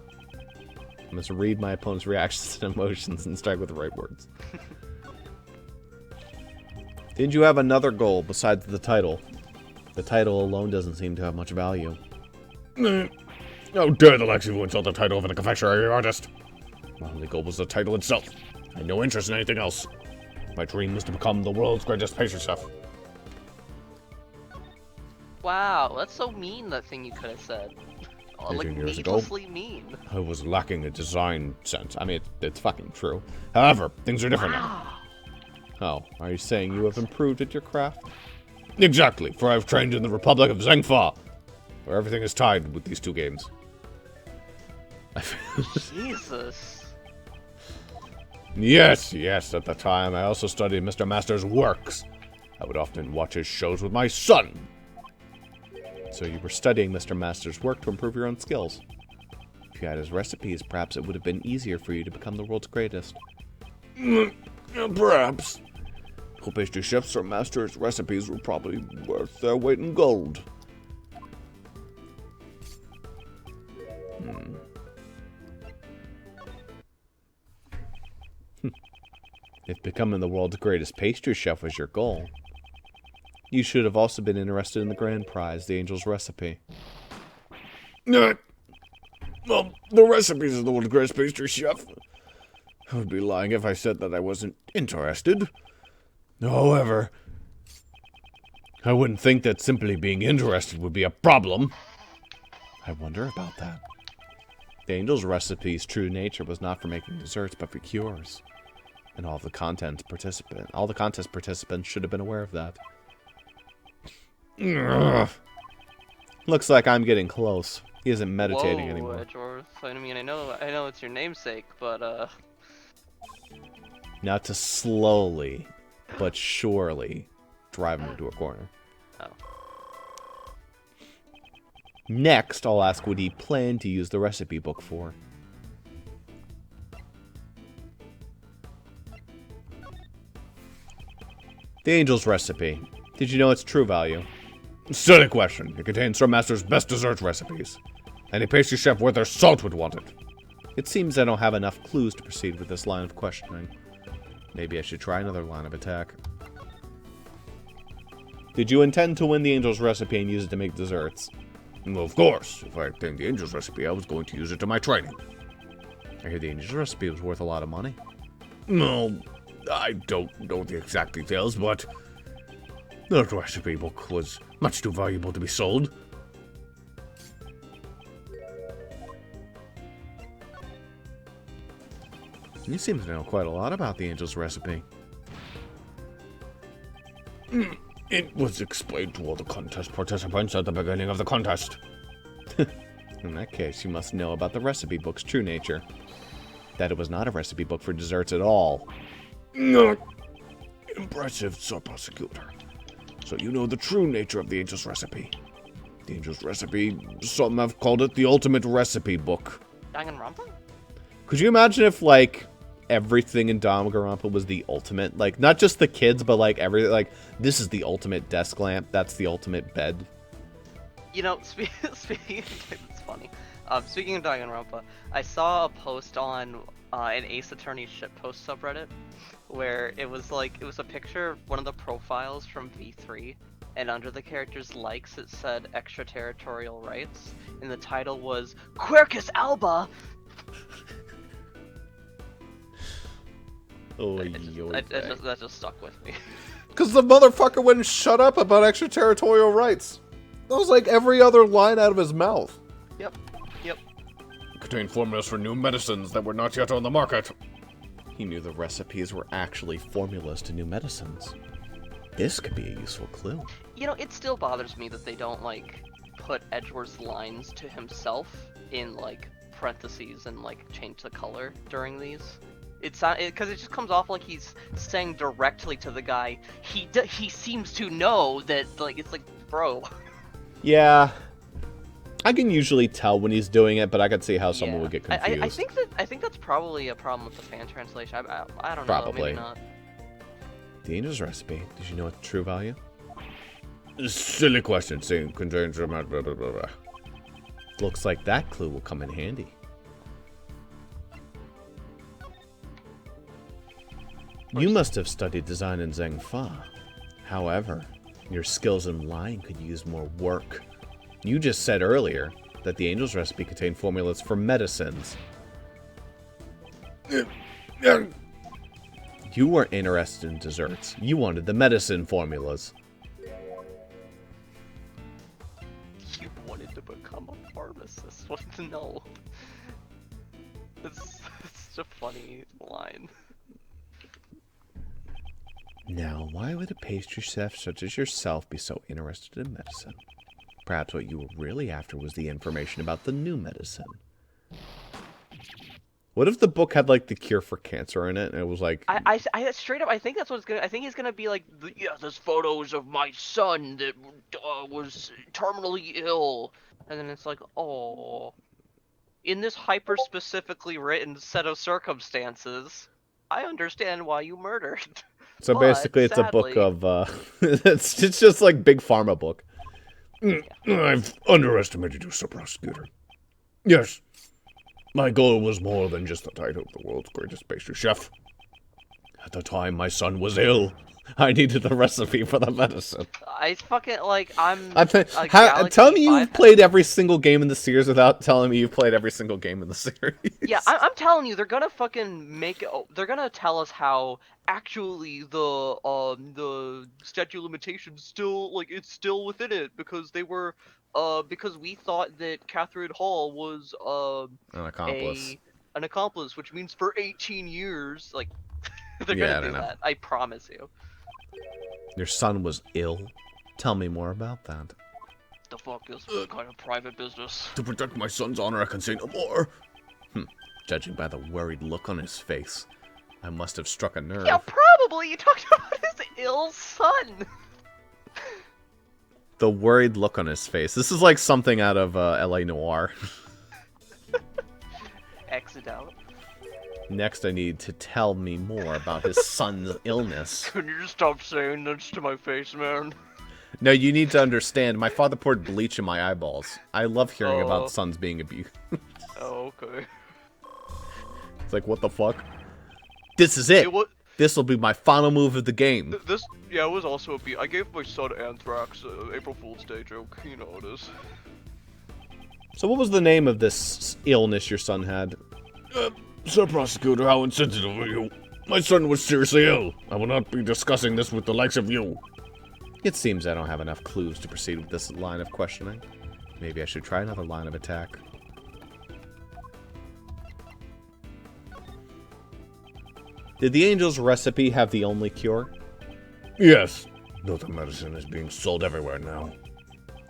I must read my opponent's reactions and emotions and strike with the right words. Didn't you have another goal besides the title? The title alone doesn't seem to have much value. How dare the likes of you insult the title of a confectionery artist? My only goal was the title itself. I had no interest in anything else. My dream was to become the world's greatest pastry chef. Wow, that's so mean, that thing you could have said. Oh, like, 18 years ago, needlessly mean. I was lacking a design sense. I mean, it's fucking true. However, things are different now. Oh, are you saying you have improved at your craft? Exactly, for I've trained in the Republic of Zengfa, where everything is tied with these two games. Jesus. Yes, at the time, I also studied Mr. Master's works. I would often watch his shows with my son. So you were studying Mr. Master's work to improve your own skills. If you had his recipes, perhaps it would have been easier for you to become the world's greatest. Perhaps. Who pastry chefs or Master's recipes were probably worth their weight in gold. If becoming the world's greatest pastry chef was your goal, you should have also been interested in the grand prize, the Angel's Recipe. Well, the recipes of the world's greatest pastry chef. I would be lying if I said that I wasn't interested. However, I wouldn't think that simply being interested would be a problem. I wonder about that. The Angel's Recipe's true nature was not for making desserts, but for cures. And all the contest participants should have been aware of that. Ugh. Looks like I'm getting close. He isn't meditating anymore. Edgeworth. I mean, I know it's your namesake, but Now to slowly, but surely, drive him into a corner. Oh. Next, I'll ask what he planned to use the recipe book for. The Angel's Recipe. Did you know its true value? Silly question. It contains Sir Master's best dessert recipes. Any pastry chef worth their salt would want it. It seems I don't have enough clues to proceed with this line of questioning. Maybe I should try another line of attack. Did you intend to win the angel's recipe and use it to make desserts? Well, of course. If I obtained the angel's recipe, I was going to use it to my training. I hear the angel's recipe was worth a lot of money. Well, I don't know the exact details, but the recipe book was much too valuable to be sold. You seem to know quite a lot about the angel's recipe. It was explained to all the contest participants at the beginning of the contest. In that case, you must know about the recipe book's true nature. That it was not a recipe book for desserts at all. Impressive, Sir Prosecutor. So you know the true nature of the angel's recipe. The angel's recipe, some have called it the ultimate recipe book. Danganronpa? Could you imagine if, like, everything in Danganronpa was the ultimate? Like, not just the kids, but, like, everything. Like, this is the ultimate desk lamp. That's the ultimate bed. You know, speaking it's funny. Speaking of Danganronpa, I saw a post on an Ace Attorney shitpost subreddit where it was a picture of one of the profiles from V3, and under the character's likes it said extraterritorial rights, and the title was Quercus Alba. That just stuck with me. Because the motherfucker wouldn't shut up about extraterritorial rights. That was like every other line out of his mouth. Yep. Contained formulas for new medicines that were not yet on the market. He knew the recipes were actually formulas to new medicines. This could be a useful clue. You know, it still bothers me that they don't, like, put Edgeworth's lines to himself in, like, parentheses and, like, change the color during these. It's not, because it just comes off like he's saying directly to the guy. He seems to know that, like, it's like, bro. Yeah. I can usually tell when he's doing it, but I could see how someone would get confused. I think that's probably a problem with the fan translation. I don't know. Probably. Maybe not. The angel's recipe. Did you know its true value? Silly question, saying contains blah, blah, blah, blah. Looks like that clue will come in handy. You must have studied design in Zhengfa. However, your skills in lying could use more work. You just said earlier that the angel's recipe contained formulas for medicines. You weren't interested in desserts. You wanted the medicine formulas. You wanted to become a pharmacist. What? No. It's such a funny line. Now, why would a pastry chef such as yourself be so interested in medicine? Perhaps what you were really after was the information about the new medicine. What if the book had, like, the cure for cancer in it, and it was like... I straight up, I think that's what it's gonna... I think he's gonna be like, yeah, there's photos of my son that was terminally ill. And then it's like, oh... In this hyper-specifically written set of circumstances, I understand why you murdered. So but, basically, it's sadly, a book of... it's just like Big Pharma book. I've underestimated you, Sir Prosecutor. Yes, my goal was more than just the title of the world's greatest pastry chef. At the time my son was ill, I needed the recipe for the medicine. I fucking, like, tell me you've played every single game in the series without telling me you've played every single game in the series. Yeah, I'm telling you, they're gonna fucking make it. They're gonna tell us how actually the statute of limitations still, like, it's still within it because they were, because we thought that Catherine Hall was An accomplice. An accomplice, which means for 18 years, like, they're Yeah, I gonna don't do know. that. I promise you. Your son was ill? Tell me more about that. The fuck is kind of private business. To protect my son's honor, I can say no more. Judging by the worried look on his face, I must have struck a nerve. Yeah, probably. You talked about his ill son. The worried look on his face. This is like something out of L.A. Noire. Exit out. Next, I need to tell me more about his son's illness. Can you just stop saying this to my face, man? No, you need to understand. My father poured bleach in my eyeballs. I love hearing Oh. about sons being abused. Oh, okay. It's like, what the fuck? This is it. This will be my final move of the game. Yeah, it was also a beat. I gave my son anthrax, April Fool's Day joke. You know what it is. So what was the name of this illness your son had? Sir Prosecutor, how insensitive are you? My son was seriously ill. I will not be discussing this with the likes of you. It seems I don't have enough clues to proceed with this line of questioning. Maybe I should try another line of attack. Did the angel's recipe have the only cure? Yes, though the medicine is being sold everywhere now.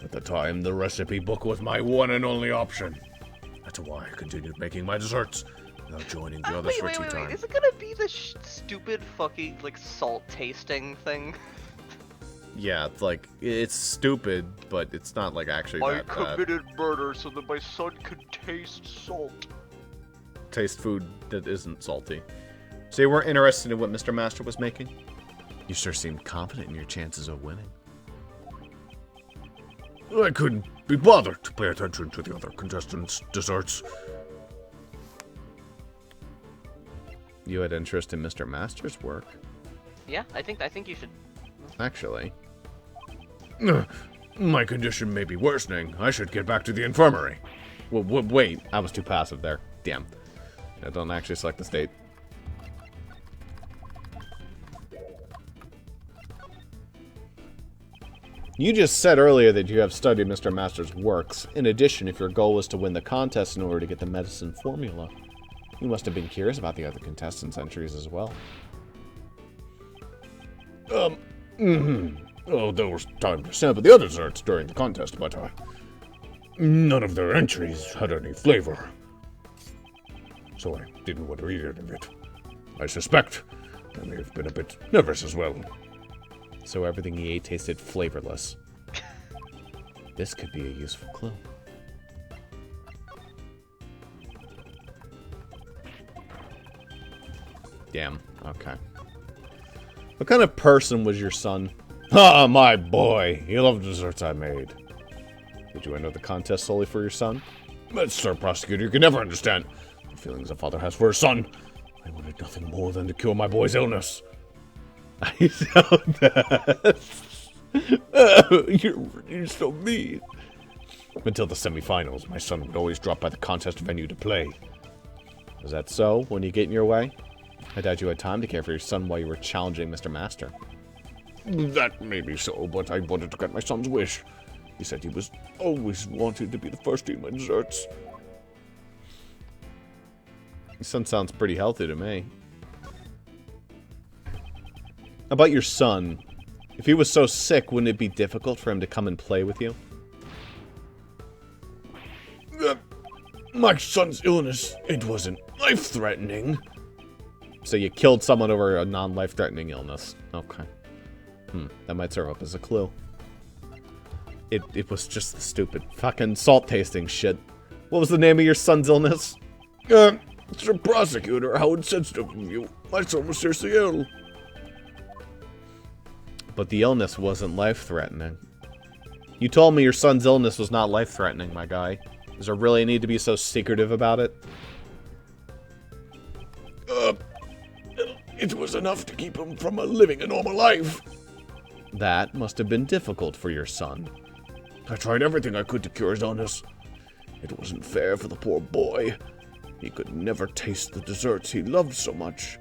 At the time, the recipe book was my one and only option. That's why I continued making my desserts without joining the others for tea time. Is it gonna be the stupid fucking, like, salt tasting thing? Yeah, it's like, it's stupid, but it's not like actually I that bad. committed murder so that my son could taste salt. Taste food that isn't salty. So you weren't interested in what Mr. Master was making? You sure seemed confident in your chances of winning. I couldn't be bothered to pay attention to the other contestants' desserts. You had interest in Mr. Master's work. Yeah, I think you should. Actually. My condition may be worsening. I should get back to the infirmary. Well, wait, I was too passive there. Damn. I don't actually select the state. You just said earlier that you have studied Mr. Master's works. In addition, if your goal was to win the contest in order to get the medicine formula, you must have been curious about the other contestants' entries as well. Oh, there was time to sample the other desserts during the contest, but none of their entries had any flavor. So I didn't want to eat any of it. I suspect I may have been a bit nervous as well. So everything he ate tasted flavorless. This could be a useful clue. Damn, okay. What kind of person was your son? Ah, my boy! He loved the desserts I made. Did you enter the contest solely for your son? But, Sir Prosecutor, you can never understand the feelings a father has for his son. I wanted nothing more than to cure my boy's illness. I know that. You're so mean. Until the semifinals, my son would always drop by the contest venue to play. Was that so when you get in your way? I doubt you had time to care for your son while you were challenging Mr. Master. That may be so, but I wanted to get my son's wish. He said he was always wanted to be the first to eat my desserts. Your son sounds pretty healthy to me. About your son, if he was so sick, wouldn't it be difficult for him to come and play with you? My son's illness, it wasn't life-threatening. So you killed someone over a non-life-threatening illness. Okay. That might serve up as a clue. It was just the stupid fucking salt-tasting shit. What was the name of your son's illness? Sir Prosecutor, how insensitive of you. My son was seriously ill. But the illness wasn't life-threatening. You told me your son's illness was not life-threatening, my guy. Does there really need to be so secretive about it? It was enough to keep him from living a normal life. That must have been difficult for your son. I tried everything I could to cure his illness. It wasn't fair for the poor boy. He could never taste the desserts he loved so much.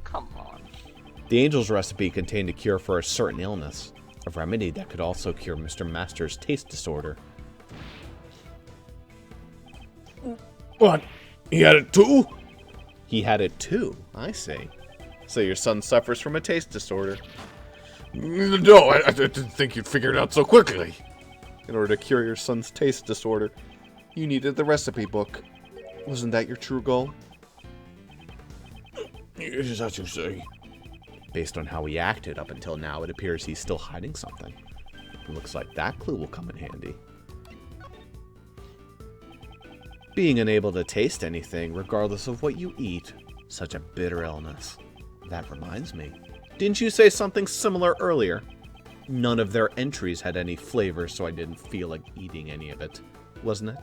Come on. The angel's recipe contained a cure for a certain illness, a remedy that could also cure Mr. Master's taste disorder. What? He had it too? He had it too, I see. So your son suffers from a taste disorder. No, I didn't think you'd figure it out so quickly. In order to cure your son's taste disorder, you needed the recipe book. Wasn't that your true goal? It is as you say. Based on how he acted up until now, it appears he's still hiding something. It looks like that clue will come in handy. Being unable to taste anything, regardless of what you eat. Such a bitter illness. That reminds me. Didn't you say something similar earlier? None of their entries had any flavor, so I didn't feel like eating any of it. Wasn't it?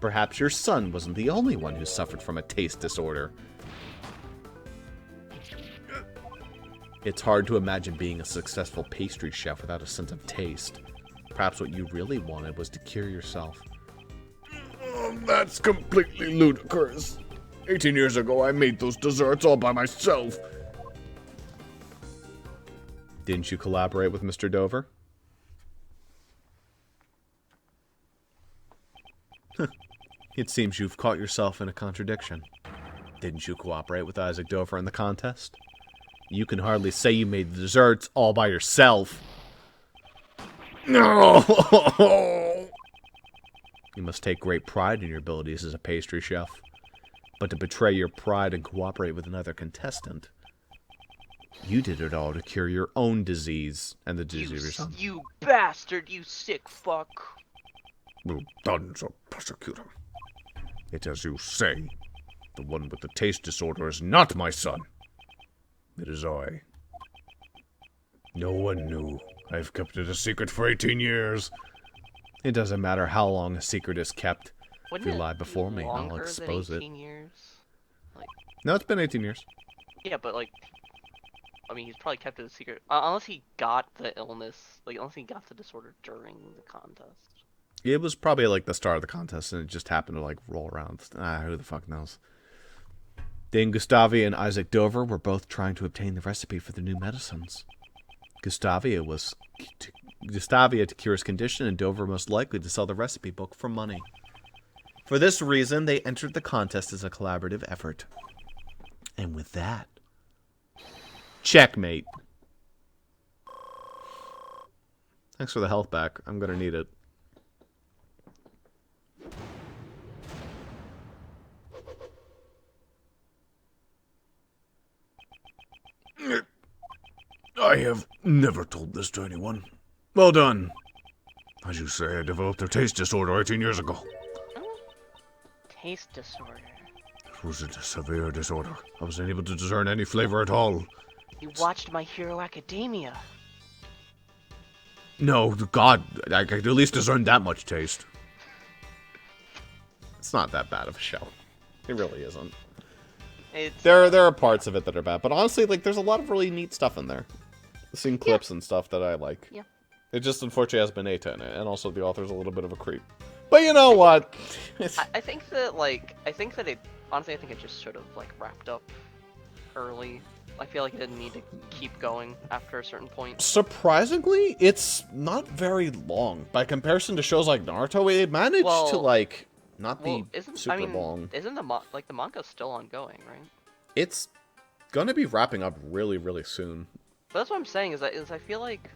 Perhaps your son wasn't the only one who suffered from a taste disorder. It's hard to imagine being a successful pastry chef without a sense of taste. Perhaps what you really wanted was to cure yourself. That's completely ludicrous. 18 years ago, I made those desserts all by myself. Didn't you collaborate with Mr. Dover? It seems you've caught yourself in a contradiction. Didn't you cooperate with Isaac Dover in the contest? You can hardly say you made the desserts all by yourself. No! You must take great pride in your abilities as a pastry chef. But to betray your pride and cooperate with another contestant, you did it all to cure your own disease and the disease of your son. You bastard, you sick fuck. Well done, Sir Prosecutor. It's as you say. The one with the taste disorder is not my son. It is I. No one knew. I've kept it a secret for 18 years. It doesn't matter how long a secret is kept. Wouldn't If you it lie before be me, I'll longer expose than it. 18 years? Like, No, it's been 18 years. yeah, but like, I mean, he's probably kept it a secret unless he got the illness, like unless he got the disorder during the contest. It was probably like the start of the contest, and it just happened to like roll around. Who the fuck knows? Dane Gustavi and Isaac Dover were both trying to obtain the recipe for the new medicines. Gustavia to cure his condition, and Dover most likely to sell the recipe book for money. For this reason, they entered the contest as a collaborative effort. And with that, checkmate. Thanks for the health back. I'm gonna need it. I have never told this to anyone. Well done. As you say, I developed a taste disorder 18 years ago. Taste disorder. It was a severe disorder. I wasn't able to discern any flavor at all. You watched My Hero Academia. No, God, I could at least discern that much taste. It's not that bad of a show. It really isn't. It's There are parts of it that are bad, but honestly, like, there's a lot of really neat stuff in there. Seeing clips and stuff that I like. Yeah. It just unfortunately has Beneta in it, and also the author's a little bit of a creep. But you know what? I think that it honestly I think it just sort of like wrapped up early. I feel like it didn't need to keep going after a certain point. Surprisingly, it's not very long. By comparison to shows like Naruto, it managed to like not be super long. Isn't the manga's still ongoing, right? It's gonna be wrapping up really, really soon. But that's what I'm saying is I feel like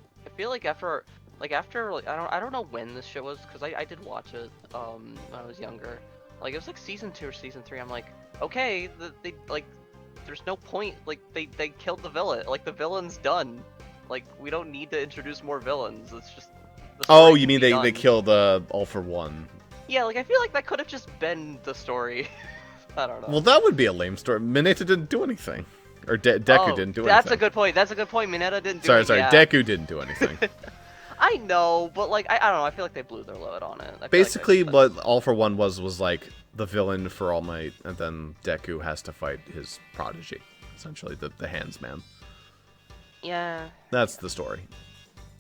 after I don't know when this shit was because I did watch it when I was younger. Like it was like season 2 or season 3. I'm like, okay, they like there's no point. Like they killed the villain. Like the villain's done. Like we don't need to introduce more villains. It's just. Oh, you mean they killed All for One? Yeah, like I feel like that could have just been the story. I don't know. Well, that would be a lame story. Mineta didn't do anything. Or Deku didn't do anything. That's a good point. Mineta didn't do anything. Sorry, Deku didn't do anything. I know, but like I don't know. I feel like they blew their load on it. Basically, what All for One was like the villain for All Might, and then Deku has to fight his prodigy, essentially the Hands Man. Yeah. That's the story.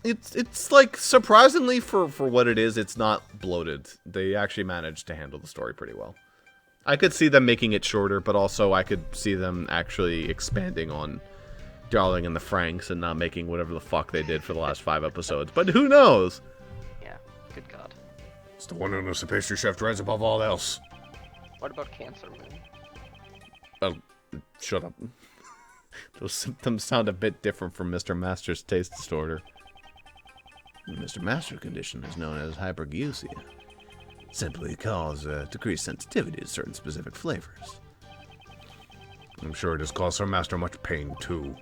It's like surprisingly for what it is, it's not bloated. They actually managed to handle the story pretty well. I could see them making it shorter, but also I could see them actually expanding on Darling and the Franxx and not making whatever the fuck they did for the last 5 episodes. But who knows? Yeah. Good God. It's the one illness a pastry chef dreads above all else. What about cancer, man? Oh, shut up. Those symptoms sound a bit different from Mr. Master's taste disorder. Mr. Master's condition is known as hypergeusia. Simply cause decreased sensitivity to certain specific flavors. I'm sure it has caused our master much pain, too.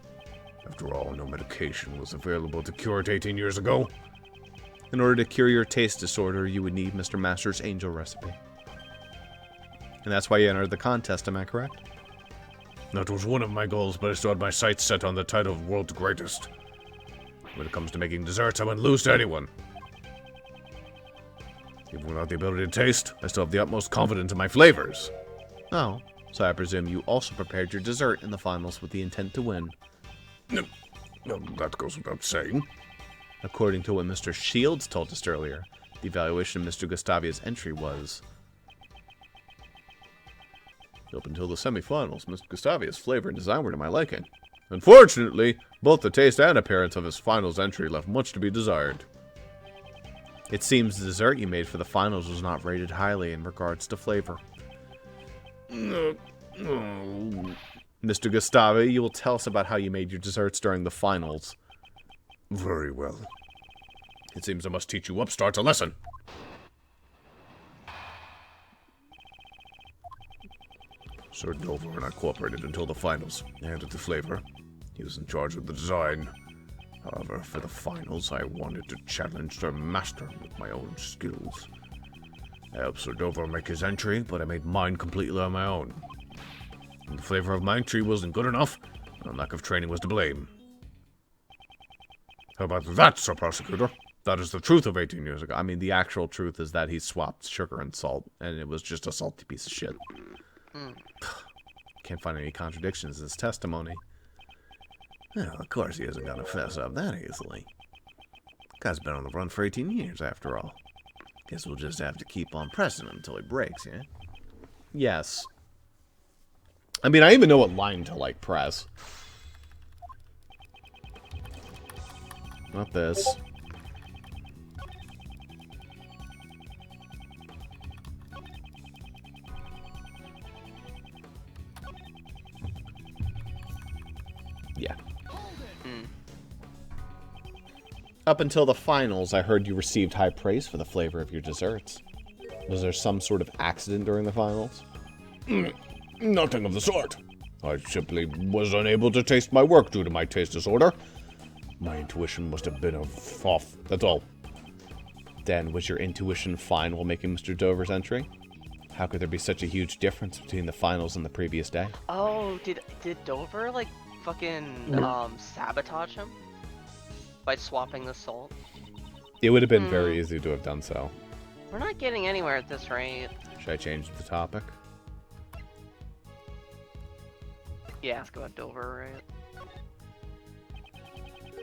After all, no medication was available to cure it 18 years ago. In order to cure your taste disorder, you would need Mr. Master's angel recipe. And that's why you entered the contest, am I correct? That was one of my goals, but I still had my sights set on the title of World's Greatest. When it comes to making desserts, I wouldn't lose to anyone. Even without the ability to taste, I still have the utmost confidence in my flavors. Oh, so I presume you also prepared your dessert in the finals with the intent to win. No, that goes without saying. According to what Mr. Shields told us earlier, the evaluation of Mr. Gustavia's entry was... Up until the semifinals, Mr. Gustavia's flavor and design were to my liking. Unfortunately, both the taste and appearance of his finals entry left much to be desired. It seems the dessert you made for the finals was not rated highly in regards to flavor. No. Mr. Gustavia, you will tell us about how you made your desserts during the finals. Very well. It seems I must teach you upstarts a lesson. Sir Dover and I cooperated until the finals. I handed the flavor. He was in charge of the design. However, for the finals, I wanted to challenge Sir Master with my own skills. I helped Sir Dover make his entry, but I made mine completely on my own. And the flavor of my entry wasn't good enough, and lack of training was to blame. How about that, Sir Prosecutor? That is the truth of 18 years ago. I mean, the actual truth is that he swapped sugar and salt, and it was just a salty piece of shit. Can't find any contradictions in his testimony. Well, of course he isn't going to fess up that easily. Guy's been on the run for 18 years, after all. Guess we'll just have to keep on pressing him until he breaks, yeah? Yes. I mean, I even know what line to, like, press. Not this. Yeah. Up until the finals, I heard you received high praise for the flavor of your desserts. Was there some sort of accident during the finals? Nothing of the sort. I simply was unable to taste my work due to my taste disorder. My intuition must have been off, that's all. Then, was your intuition fine while making Mr. Dover's entry? How could there be such a huge difference between the finals and the previous day? Oh, did Dover, like, fucking, sabotage him? By swapping the salt? It would have been very easy to have done so. We're not getting anywhere at this rate. Should I change the topic? Yeah, ask about Dover, right?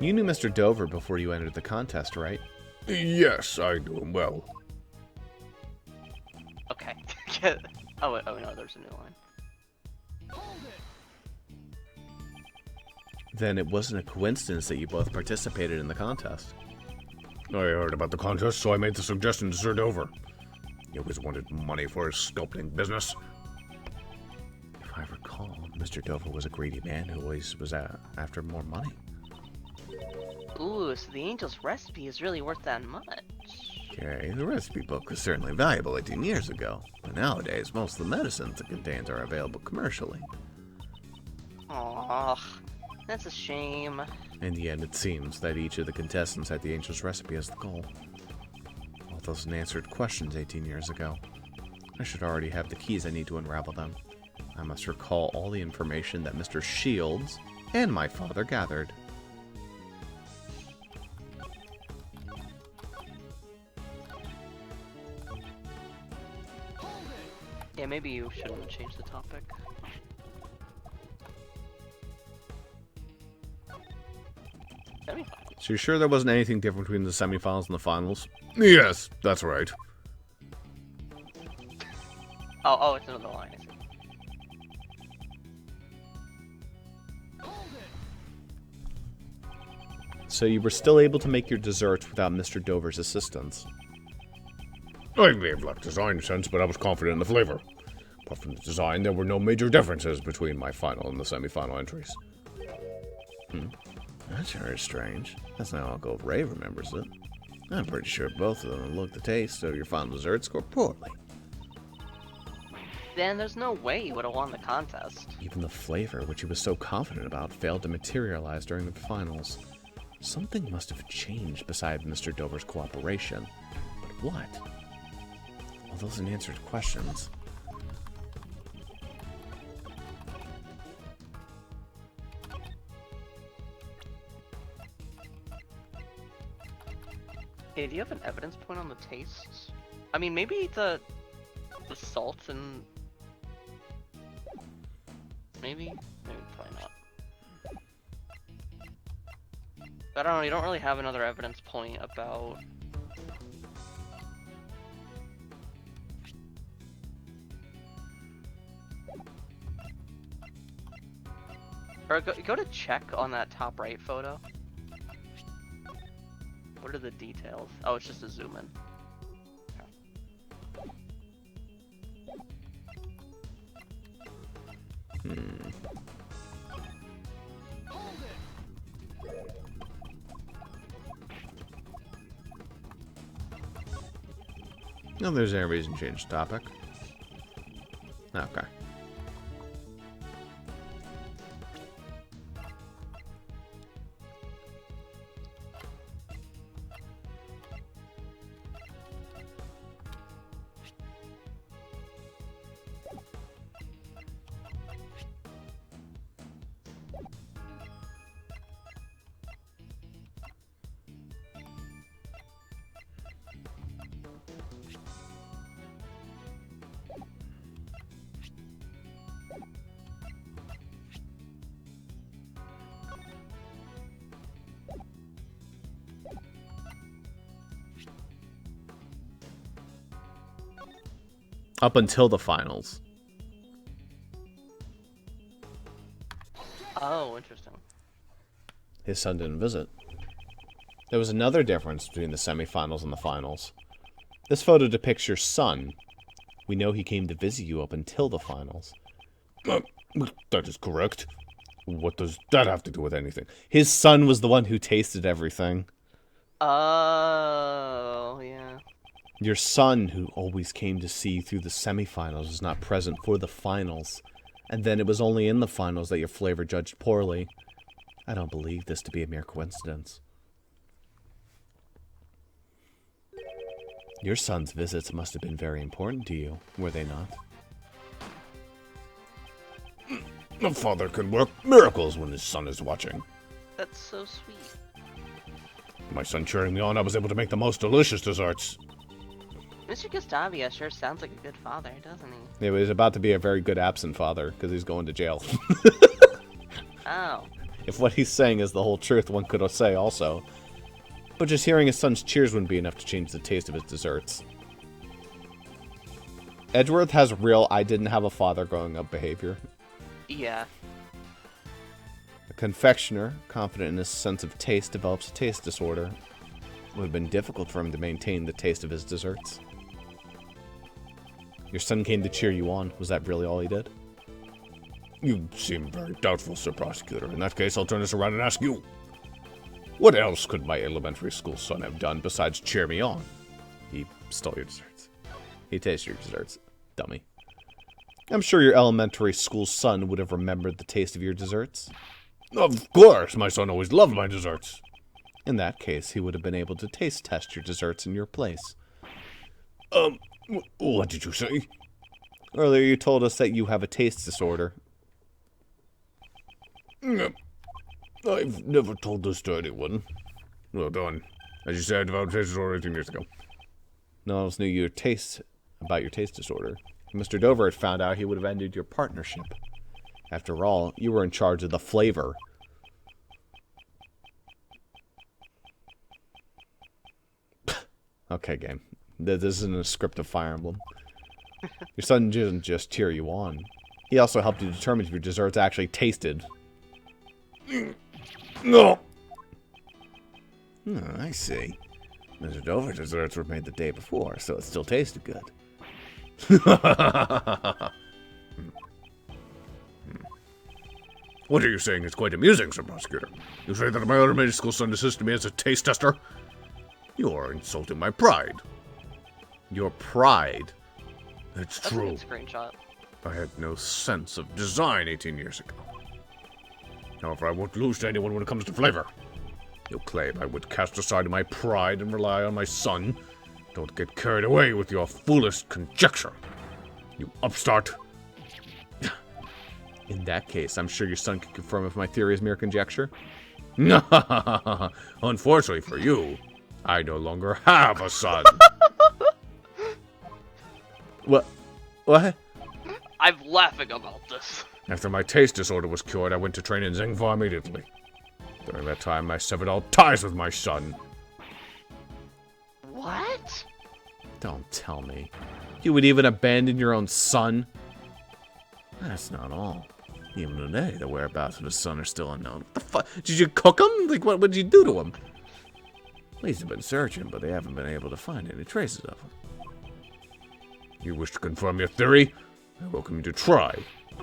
You knew Mr. Dover before you entered the contest, right? Yes, I knew him well. Okay. oh, wait, oh no, there's a new line. Then it wasn't a coincidence that you both participated in the contest. I heard about the contest, so I made the suggestion to Sir Dover. He always wanted money for his sculpting business. If I recall, Mr. Dover was a greedy man who always was after more money. Ooh, so the angel's recipe is really worth that much. Okay, the recipe book was certainly valuable 18 years ago, but nowadays most of the medicines it contains are available commercially. Aww, that's a shame. In the end, it seems that each of the contestants had the angel's recipe as the goal. All those unanswered questions 18 years ago. I should already have the keys I need to unravel them. I must recall all the information that Mr. Shields and my father gathered. Yeah, maybe you shouldn't change the topic. Semifinals. So you're sure there wasn't anything different between the semifinals and the finals? Yes, that's right. Oh, it's another line, is it? So you were still able to make your desserts without Mr. Dover's assistance? I may have lacked design sense, but I was confident in the flavor. Apart from the design, there were no major differences between my final and the semi-final entries. That's very strange. That's not how Uncle Ray remembers it. I'm pretty sure both of them looked the taste of your final dessert scored poorly. Then there's no way you would have won the contest. Even the flavor, which he was so confident about, failed to materialize during the finals. Something must have changed beside Mr. Dover's cooperation. But what? All those unanswered questions. Hey, do you have an evidence point on the tastes? I mean, maybe the salt and maybe probably not. I don't know. You don't really have another evidence point about. Or go to check on that top right photo. What are the details? Oh, it's just a zoom in. No, there's any reason to change the topic. Okay. Up until the finals. Oh, interesting. His son didn't visit. There was another difference between the semifinals and the finals. This photo depicts your son. We know he came to visit you up until the finals. That is correct. What does that have to do with anything? His son was the one who tasted everything. Oh, yeah. Your son, who always came to see you through the semifinals, was not present for the finals. And then it was only in the finals that your flavor judged poorly. I don't believe this to be a mere coincidence. Your son's visits must have been very important to you, were they not? A father can work miracles when his son is watching. That's so sweet. My son cheering me on, I was able to make the most delicious desserts. Mr. Gustavia sure sounds like a good father, doesn't he? It was about to be a very good absent father, because he's going to jail. Oh. If what he's saying is the whole truth, one could say also. But just hearing his son's cheers wouldn't be enough to change the taste of his desserts. Edgeworth has real I didn't have a father growing up behavior. Yeah. A confectioner, confident in his sense of taste, develops a taste disorder. It would have been difficult for him to maintain the taste of his desserts. Your son came to cheer you on. Was that really all he did? You seem very doubtful, Sir Prosecutor. In that case, I'll turn this around and ask you. What else could my elementary school son have done besides cheer me on? He stole your desserts. He tasted your desserts. Dummy. I'm sure your elementary school son would have remembered the taste of your desserts. Of course, my son always loved my desserts. In that case, he would have been able to taste test your desserts in your place. What did you say? Earlier you told us that you have a taste disorder. I've never told this to anyone. Well done. As you said, I developed a taste disorder 18 years ago. No one else knew about your taste disorder. If Mr. Dover had found out, he would have ended your partnership. After all, you were in charge of the flavor. Okay, game. This isn't a script of Fire Emblem. Your son didn't just cheer you on. He also helped you determine if your desserts actually tasted. No! Oh, I see. Mr. Dover's desserts were made the day before, so it still tasted good. What are you saying? It's quite amusing, Sir Prosecutor. You say that my elementary school son assisted me as a taste tester? You are insulting my pride. Your pride? It's That's true. a good screenshot. I had no sense of design 18 years ago. However, I won't lose to anyone when it comes to flavor. You claim I would cast aside my pride and rely on my son. Don't get carried away with your foolish conjecture. You upstart. In that case, I'm sure your son can confirm if my theory is mere conjecture. Unfortunately for you, I no longer have a son. What? What? I'm laughing about this. After my taste disorder was cured, I went to train in Zingvar immediately. During that time, I severed all ties with my son. What? Don't tell me. You would even abandon your own son? That's not all. Even today, the whereabouts of his son are still unknown. What the fuck? Did you cook him? Like, what did you do to him? Police have been searching, but they haven't been able to find any traces of him. You wish to confirm your theory? I welcome you to try.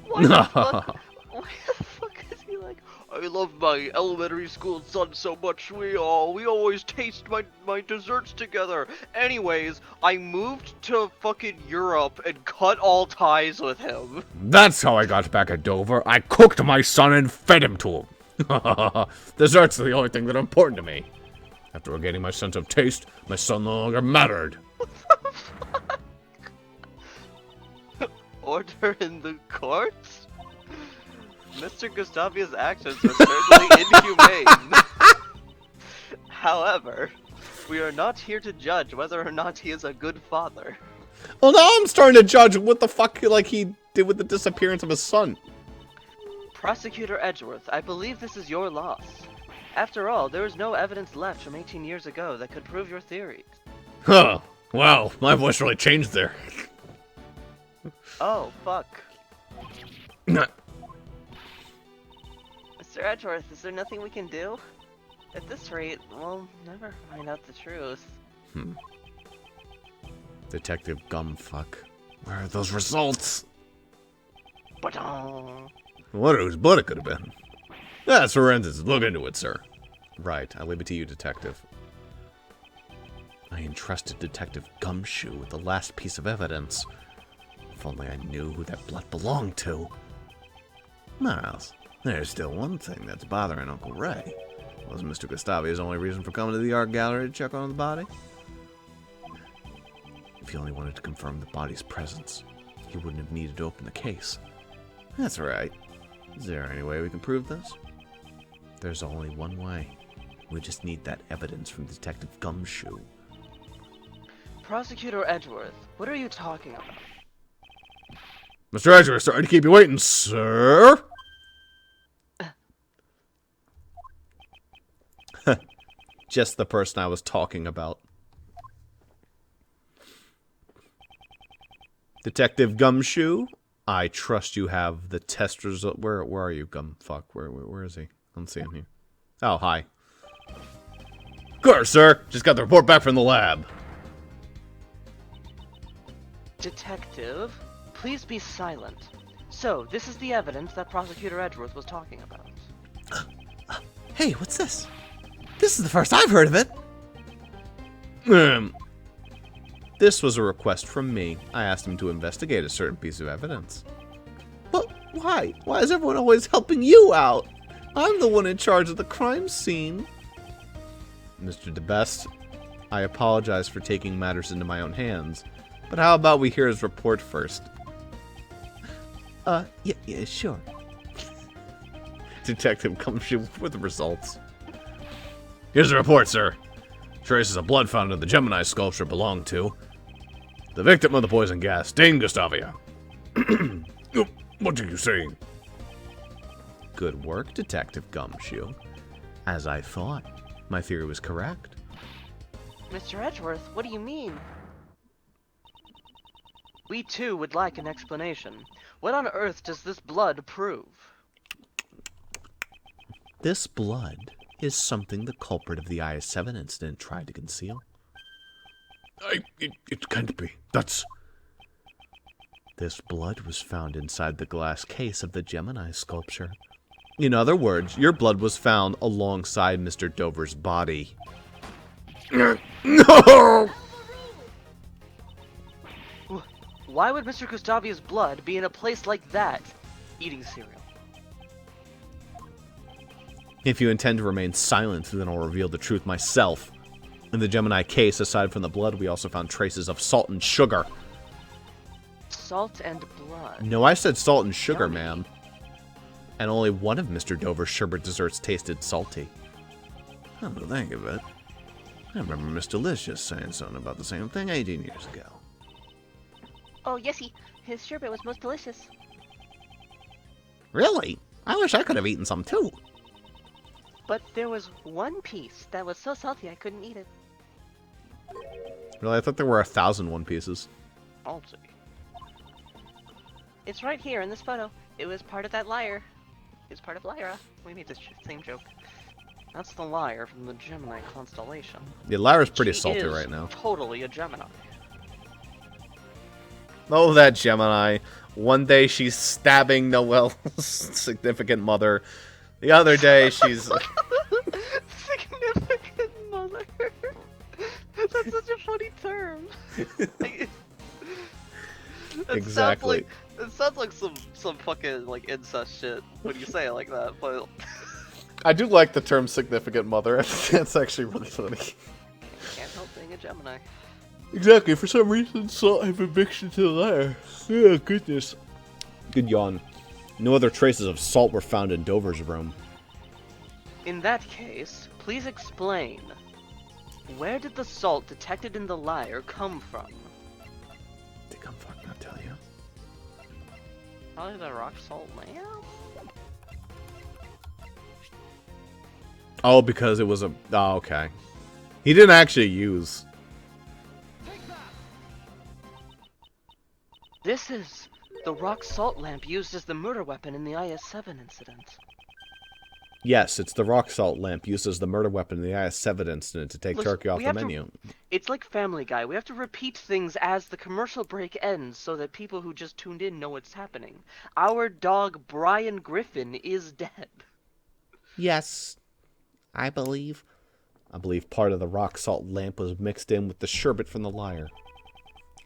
Why the fuck? Why the fuck is he like? I love my elementary school son so much. We always taste my desserts together. Anyways, I moved to fucking Europe and cut all ties with him. That's how I got back at Dover. I cooked my son and fed him to him. Desserts are the only thing that are important to me. After regaining my sense of taste, my son no longer mattered. Order in the courts? Mr. Gustavia's actions were certainly inhumane. However, we are not here to judge whether or not he is a good father. Well, now I'm starting to judge what the fuck like he did with the disappearance of his son. Prosecutor Edgeworth, I believe this is your loss. After all, there is no evidence left from 18 years ago that could prove your theories. Huh. Wow, my voice really changed there. Oh, fuck. Nah. Mr. Edgeworth, is there nothing we can do? At this rate, we'll never find out the truth. Detective Gumfuck. Where are those results? Ba-dong. Wonder whose blood it could have been. That's forensics. Look into it, sir. Right. I leave it to you, Detective. I entrusted Detective Gumshoe with the last piece of evidence. If only I knew who that blood belonged to. Miles, there's still one thing that's bothering Uncle Ray. Was Mr. Gustavia's only reason for coming to the art gallery to check on the body? If he only wanted to confirm the body's presence, he wouldn't have needed to open the case. That's right. Is there any way we can prove this? There's only one way. We just need that evidence from Detective Gumshoe. Prosecutor Edgeworth, what are you talking about? Mr. Edgeworth, sorry to keep you waiting, sir. Just the person I was talking about. Detective Gumshoe, I trust you have the test result. Where are you, Gumfuck? Where is he? I don't see him here. Oh, hi. Good, sir. Just got the report back from the lab. Detective, please be silent. So, this is the evidence that Prosecutor Edgeworth was talking about. Hey, what's this? This is the first I've heard of it. This was a request from me. I asked him to investigate a certain piece of evidence. But why? Why is everyone always helping you out? I'm the one in charge of the crime scene. Mr. DeBest, I apologize for taking matters into my own hands, but how about we hear his report first? Yeah, sure. Detective comes with the results. Here's the report, sir. Traces of blood found in the Gemini sculpture belong to the victim of the poison gas, Dane Gustavia. What are you saying? Good work, Detective Gumshoe. As I thought, my theory was correct. Mr. Edgeworth, what do you mean? We too would like an explanation. What on earth does this blood prove? This blood is something the culprit of the IS-7 incident tried to conceal. It can't be. That's... This blood was found inside the glass case of the Gemini sculpture. In other words, your blood was found alongside Mr. Dover's body. No! Why would Mr. Gustavia's blood be in a place like that, eating cereal? If you intend to remain silent, then I'll reveal the truth myself. In the Gemini case, aside from the blood, we also found traces of salt and sugar. Salt and blood. No, I said salt and sugar, Yummy. ma'am. And only one of Mr. Dover's sherbet desserts tasted salty. Come to think of it, I remember Miss Delicious saying something about the same thing 18 years ago. Oh, yesy, his sherbet was most delicious. Really? I wish I could have eaten some too. But there was one piece that was so salty I couldn't eat it. Really, I thought there were 1,000 One Pieces. I'll see. It's right here in this photo. It was part of that lyre. It's part of Lyra. We made this same joke. That's the lyre from the Gemini constellation. Yeah, Lyra's pretty She salty is right now. Totally a Gemini. Oh, that Gemini. One day she's stabbing Noelle's significant mother. The other day she's... Significant mother. That's such a funny term. Exactly. It sounds like some fucking like incest shit when you say it like that, but I do like the term significant mother. That's actually really funny. Can't help being a Gemini. Exactly. For some reason, salt have been mixed into the lyre. Oh, goodness. Good yawn. No other traces of salt were found in Dover's room. In that case, please explain. Where did the salt detected in the lyre come from? They come fucking not tell you. Probably the rock salt lamp? Oh, because it was a... Oh, okay. He didn't actually use... This is the rock salt lamp used as the murder weapon in the IS-7 incident. Yes, it's the rock salt lamp used as the murder weapon in the IS-7 incident to take Listen, Turkey off we the have to- menu. It's like Family Guy. We have to repeat things as the commercial break ends so that people who just tuned in know what's happening. Our dog Brian Griffin is dead. Yes, I believe part of the rock salt lamp was mixed in with the sherbet from the lyre.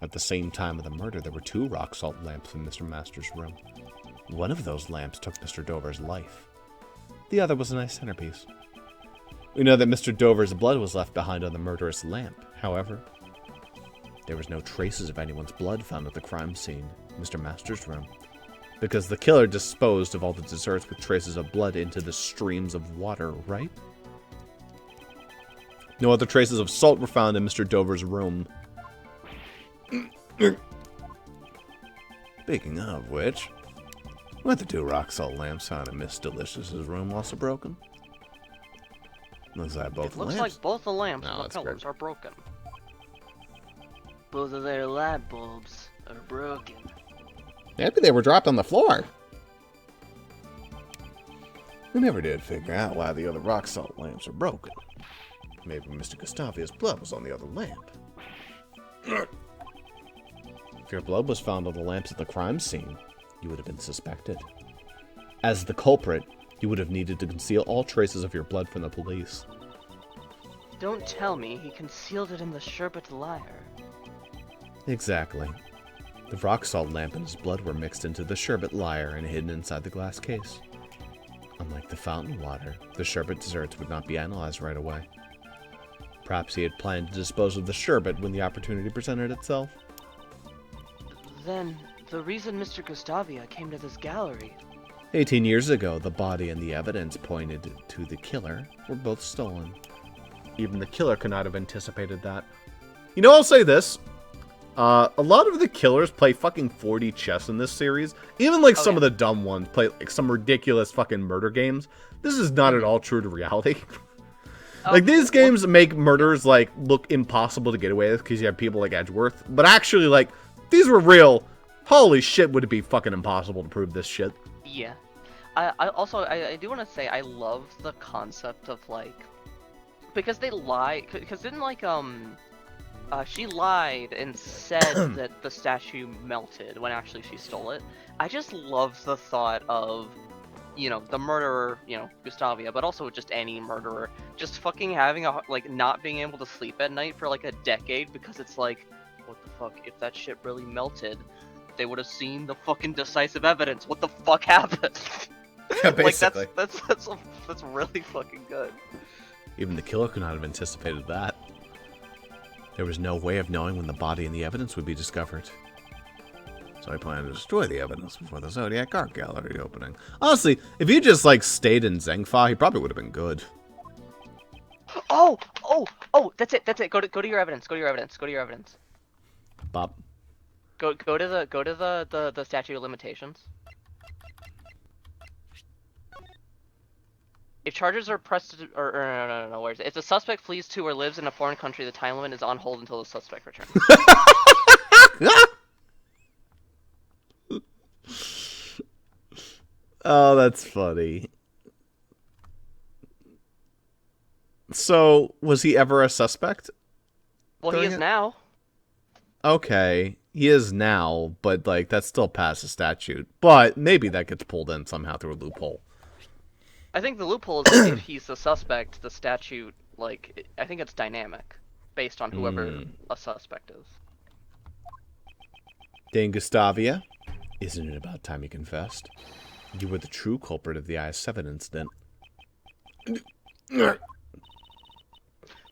At the same time of the murder, there were 2 rock salt lamps in Mr. Masters' room. One of those lamps took Mr. Dover's life. The other was a nice centerpiece. We know that Mr. Dover's blood was left behind on the murderous lamp. However, there was no traces of anyone's blood found at the crime scene, Mr. Masters' room, because the killer disposed of all the desserts with traces of blood into the streams of water, right? No other traces of salt were found in Mr. Dover's room. Speaking of which, weren't the 2 rock salt lamps found in Miss Delicious's room also broken? Looks like both It looks lamps. like both the lamps No, and the that's pillars good. are broken. Both of their light bulbs are broken. Maybe they were dropped on the floor. I never did figure out why the other rock salt lamps are broken. Maybe Mr. Gustavia's blood was on the other lamp. If your blood was found on the lamps at the crime scene, you would have been suspected. As the culprit, you would have needed to conceal all traces of your blood from the police. Don't tell me he concealed it in the sherbet lyre. Exactly. The rock salt lamp and his blood were mixed into the sherbet lyre and hidden inside the glass case. Unlike the fountain water, the sherbet desserts would not be analyzed right away. Perhaps he had planned to dispose of the sherbet when the opportunity presented itself. Then, the reason Mr. Gustavia came to this gallery... 18 years ago, the body and the evidence pointed to the killer were both stolen. Even the killer could not have anticipated that. You know, I'll say this. A lot of the killers play fucking 4D chess in this series. Even like some of the dumb ones play like some ridiculous fucking murder games. This is not at all true to reality. Like, these games make murders, like, look impossible to get away with because you have people like Edgeworth. But actually, like, these were real. Holy shit, would it be fucking impossible to prove this shit. Yeah. I do want to say I love the concept of, like... Because they lie... Because didn't, like, she lied and said that the statue melted when actually she stole it. I just love the thought of... You know, the murderer, you know, Gustavia, but also just any murderer, just fucking having not being able to sleep at night for like a decade because it's like, what the fuck, if that shit really melted, they would have seen the fucking decisive evidence. What the fuck happened? Yeah, basically. Like, that's really fucking good. Even the killer could not have anticipated that. There was no way of knowing when the body and the evidence would be discovered. So I planned to destroy the evidence before the Zodiac Art Gallery opening. Honestly, if he just, like, stayed in Zengfa, he probably would have been good. Oh, that's it. Go to your evidence. Go to your evidence. Bob. Go to the statute of limitations. If charges are pressed, or no, where is it? If the suspect flees to or lives in a foreign country, the time limit is on hold until the suspect returns. Oh, that's funny. So, was he ever a suspect? Well, he is now. Okay, he is now, but like that's still past the statute. But maybe that gets pulled in somehow through a loophole. I think the loophole is if he's the suspect, the statute, like, I think it's dynamic, based on whoever a suspect is. Dane Gustavia, isn't it about time you confessed? You were the true culprit of the IS-7 incident.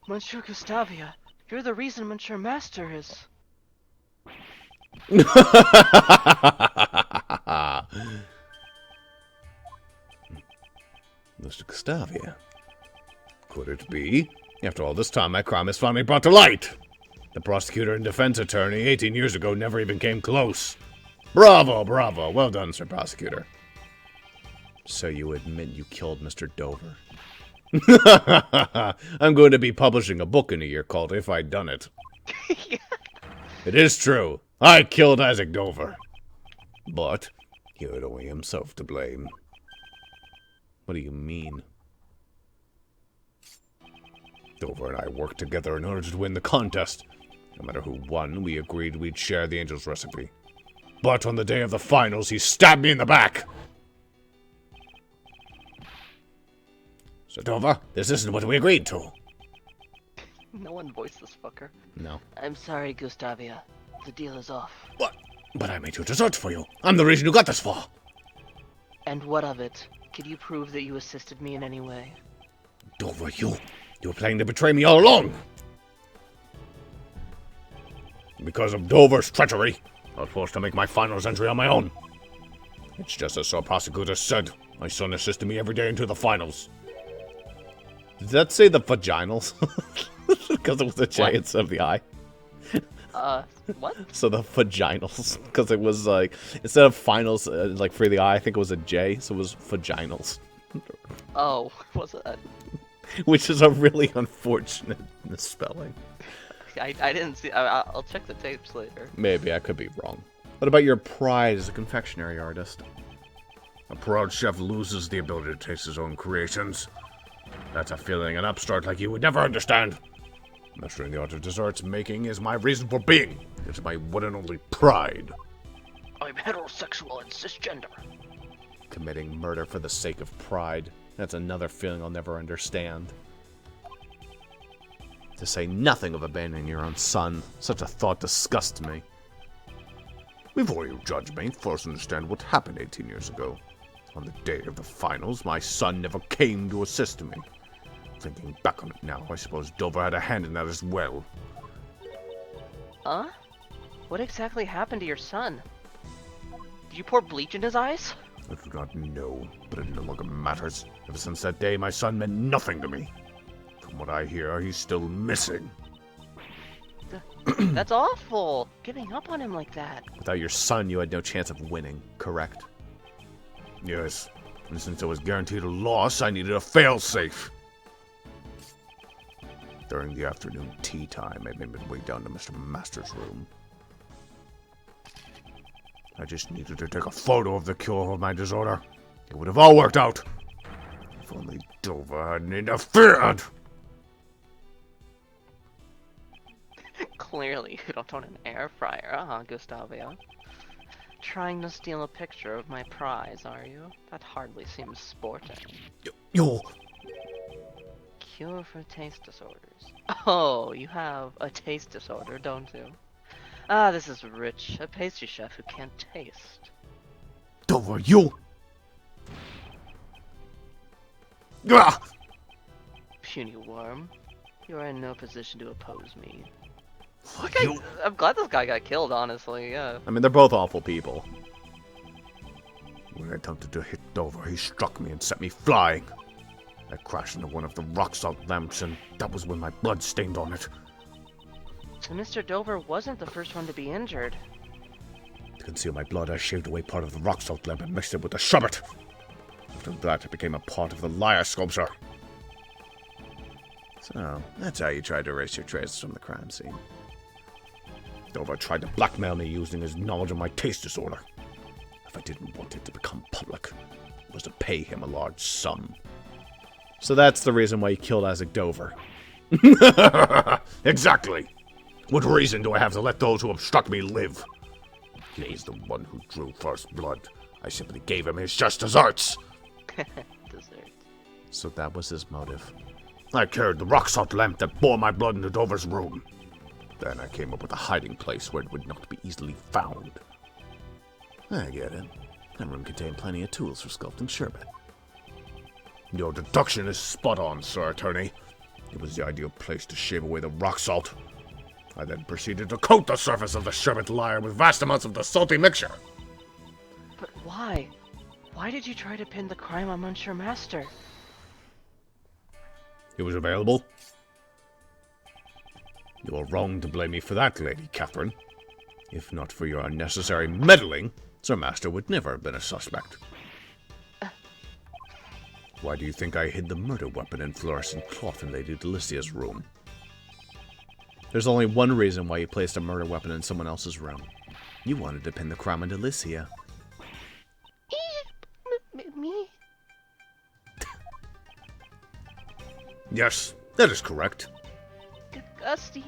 Monsieur Gustavia, you're the reason Monsieur Master is... Mr. Gustavia. Could it be? After all this time, my crime is finally brought to light. The prosecutor and defense attorney 18 years ago never even came close. Bravo, bravo. Well done, Sir Prosecutor. So you admit you killed Mr. Dover? I'm going to be publishing a book in a year called If I'd Done It. Yeah. It is true. I killed Isaac Dover. But he had only himself to blame. What do you mean? Dover and I worked together in order to win the contest. No matter who won, we agreed we'd share the angel's recipe. But on the day of the finals, he stabbed me in the back. So, Dover, this isn't what we agreed to. No one voiced this fucker. No. I'm sorry, Gustavia. The deal is off. What? But I made you dessert for you. I'm the reason you got this far. And what of it? Could you prove that you assisted me in any way? Dover, you were planning to betray me all along. Because of Dover's treachery, I was forced to make my finals entry on my own. It's just as Sir Prosecutor said. My son assisted me every day into the finals. Did that say the vaginals? Because it was a J What? instead of the I. What? So the vaginals. Because it was like, instead of finals, like for the I, I think it was a J, so it was vaginals. Oh, what's that? Which is a really unfortunate misspelling. I didn't see. I'll check the tapes later. Maybe, I could be wrong. What about your pride as a confectionery artist? A proud chef loses the ability to taste his own creations. That's a feeling an upstart like you would never understand. Mastering the art of desserts making is my reason for being. It's my one and only pride. I'm heterosexual and cisgender. Committing murder for the sake of pride. That's another feeling I'll never understand. To say nothing of abandoning your own son. Such a thought disgusts me. Before you judge me, first understand what happened 18 years ago. On the day of the finals, my son never came to assist me. Thinking back on it now, I suppose Dover had a hand in that as well. Huh? What exactly happened to your son? Did you pour bleach in his eyes? I do not know, but it no longer matters. Ever since that day, my son meant nothing to me. From what I hear, he's still missing. That's awful. Giving up on him like that. Without your son, you had no chance of winning, correct? Yes, and since I was guaranteed a loss, I needed a failsafe. During the afternoon tea time, I made my way down to Mr. Master's room. I just needed to take a photo of the cure of my disorder. It would have all worked out. If only Dover hadn't interfered. Clearly, you don't own an air fryer, Gustavia? Trying to steal a picture of my prize, are you? That hardly seems sporting. Yo! Cure for taste disorders. Oh, you have a taste disorder, don't you? Ah, this is rich. A pastry chef who can't taste. Dover, you! Ah! Puny worm. You are in no position to oppose me. Fuck you! I'm glad this guy got killed, honestly, yeah. I mean, they're both awful people. When I attempted to hit Dover, he struck me and set me flying. I crashed into one of the rock salt lamps, and that was when my blood stained on it. So Mr. Dover wasn't the first one to be injured. To conceal my blood, I shaved away part of the rock salt lamp and mixed it with the sherbet. After that, it became a part of the lyre sculpture. So, that's how you tried to erase your traces from the crime scene. Dover tried to blackmail me using his knowledge of my taste disorder. If I didn't want it to become public, it was to pay him a large sum. So that's the reason why you killed Isaac Dover. Exactly. What reason do I have to let those who obstruct me live? He's the one who drew first blood. I simply gave him his just desserts. Dessert. So that was his motive. I carried the rock salt lamp that bore my blood into Dover's room. Then I came up with a hiding place where it would not be easily found. I get it. That room contained plenty of tools for sculpting sherbet. Your deduction is spot on, Sir Attorney. It was the ideal place to shave away the rock salt. I then proceeded to coat the surface of the sherbet lyre with vast amounts of the salty mixture. But why? Why did you try to pin the crime on Monsieur Master? It was available. You are wrong to blame me for that, Lady Catherine. If not for your unnecessary meddling, Sir Master would never have been a suspect. Why do you think I hid the murder weapon in fluorescent cloth in Lady Delicia's room? There's only one reason why you placed a murder weapon in someone else's room. You wanted to pin the crime on Delicia. Me? Yes, that is correct. Gusty,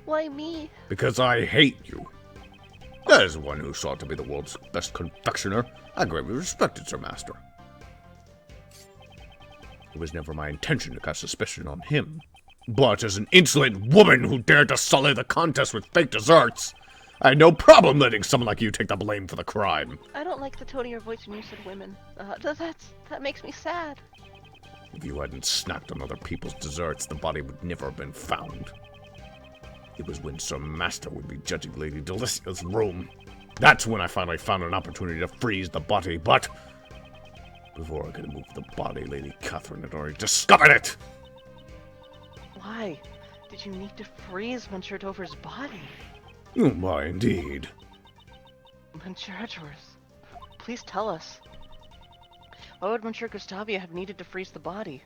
why me? Because I hate you. As one who sought to be the world's best confectioner, I greatly respected Sir Master. It was never my intention to cast suspicion on him. But as an insolent woman who dared to sully the contest with fake desserts, I had no problem letting someone like you take the blame for the crime. I don't like the tone of your voice when you said women. That makes me sad. If you hadn't snacked on other people's desserts, the body would never have been found. It was when Sir Master would be judging Lady Delicia's room. That's when I finally found an opportunity to freeze the body, but before I could move the body, Lady Catherine had already discovered it! Why did you need to freeze Monsieur Dover's body? Oh, my, indeed. Monsieur Edgeworth, please tell us. Why would Monsieur Gustavia have needed to freeze the body?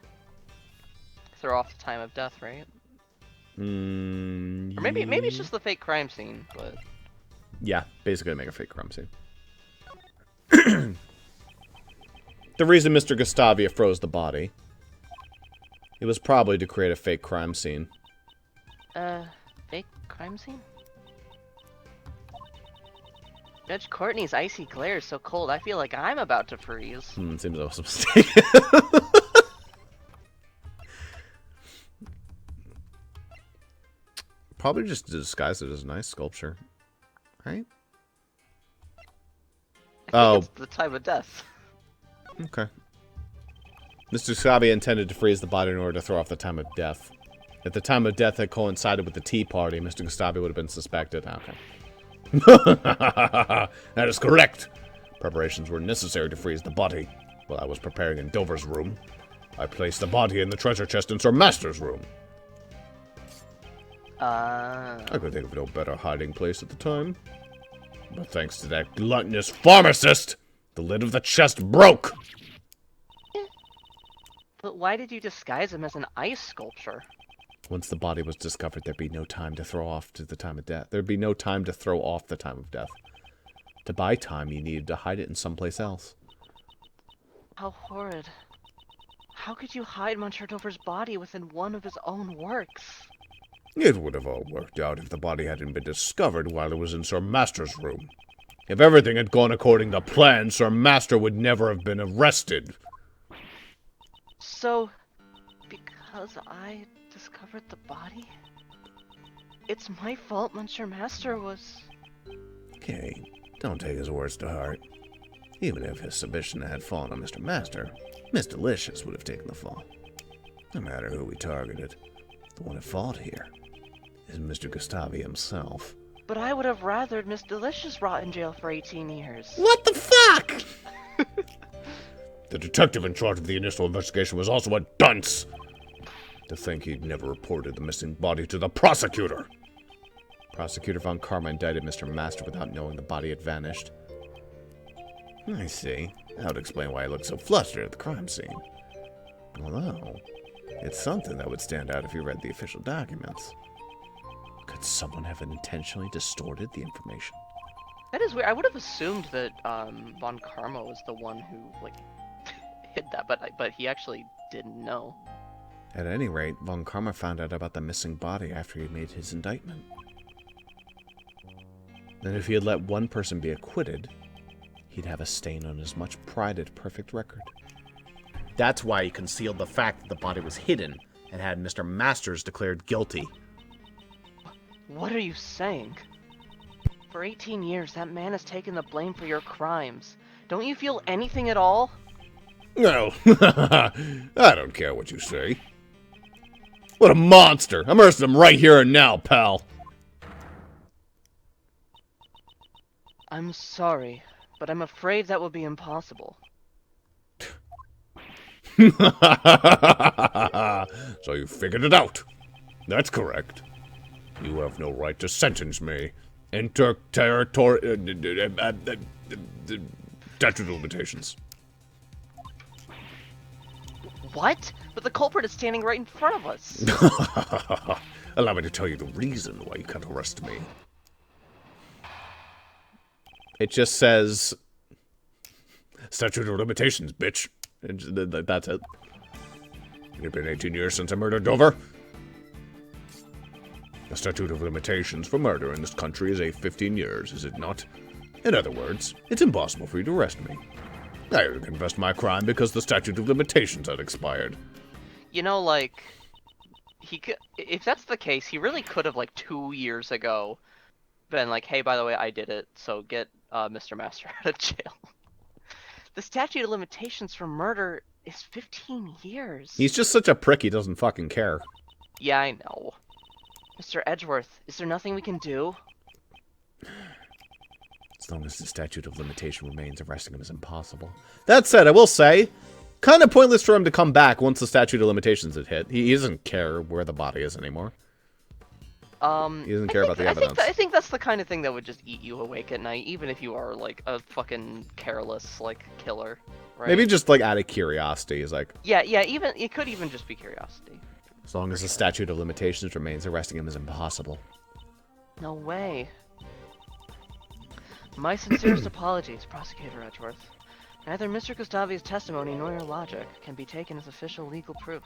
Throw off the time of death, right? Or maybe it's just the fake crime scene, but... Yeah, basically to make a fake crime scene. The reason Mr. Gustavia froze the body, it was probably to create a fake crime scene. Fake crime scene? Judge Courtney's icy glare is so cold, I feel like I'm about to freeze. Seems that was a mistake. Probably just to disguise it as a nice sculpture. Right? I think it's the time of death. Okay. Mr. Gustavia intended to freeze the body in order to throw off the time of death. If the time of death had coincided with the tea party, Mr. Gustavia would have been suspected. Okay. That is correct. Preparations were necessary to freeze the body. While I was preparing in Dover's room, I placed the body in the treasure chest in Sir Master's room. I could think of no better hiding place at the time. But thanks to that gluttonous pharmacist, the lid of the chest broke. But why did you disguise him as an ice sculpture? Once the body was discovered, there'd be no time to throw off to the time of death. There'd be no time to throw off the time of death. To buy time, you needed to hide it in someplace else. How horrid. How could you hide Monsieur Dover's body within one of his own works? It would have all worked out if the body hadn't been discovered while it was in Sir Master's room. If everything had gone according to plan, Sir Master would never have been arrested. So, because I discovered the body? It's my fault Monsieur Master was... Okay, don't take his words to heart. Even if his suspicion had fallen on Mr. Master, Miss Delicious would have taken the fall. No matter who we targeted, the one at fault here is Mr. Gustavia himself. But I would have rathered Miss Delicious rot in jail for 18 years. What the fuck? The detective in charge of the initial investigation was also a dunce. To think he'd never reported the missing body to the prosecutor. Prosecutor Von Karma indicted Mr. Master without knowing the body had vanished. I see. That would explain why he looked so flustered at the crime scene. Although, it's something that would stand out if you read the official documents. Could someone have intentionally distorted the information? That is weird. I would have assumed that Von Karma was the one who like hid that, but he actually didn't know. At any rate, Von Karma found out about the missing body after he made his indictment. And if he had let one person be acquitted, he'd have a stain on his much prided perfect record. That's why he concealed the fact that the body was hidden and had Mr. Masters declared guilty. What are you saying? For 18 years, that man has taken the blame for your crimes. Don't you feel anything at all? No, I don't care what you say. What a monster! I'm arresting him right here and now, pal. I'm sorry, but I'm afraid that will be impossible. So you figured it out. That's correct. You have no right to sentence me. Inter-territory... statute of limitations. What? But the culprit is standing right in front of us. Allow me to tell you the reason why you can't arrest me. It just says... Statute of limitations, bitch. That's it. It's been 18 years since I murdered Dover. The statute of limitations for murder in this country is 15 years, is it not? In other words, it's impossible for you to arrest me. I confessed my crime because the statute of limitations had expired. You know, like, he could, if that's the case, he really could have, like, 2 years ago been like, hey, by the way, I did it, so get Mr. Master out of jail. The statute of limitations for murder is 15 years. He's just such a prick, he doesn't fucking care. Yeah, I know. Mr. Edgeworth, is there nothing we can do? As long as the statute of limitation remains, arresting him is impossible. That said, I will say, kind of pointless for him to come back once the statute of limitations had hit. He doesn't care where the body is anymore. He doesn't care about the evidence. I think that's the kind of thing that would just eat you awake at night, even if you are, like, a fucking careless, like, killer, right? Maybe just, like, out of curiosity. He's like... Yeah, even it could even just be curiosity. As long as the statute of limitations remains, arresting him is impossible. No way. My sincerest apologies, Prosecutor Edgeworth. Neither Mr. Gustavi's testimony nor your logic can be taken as official legal proof.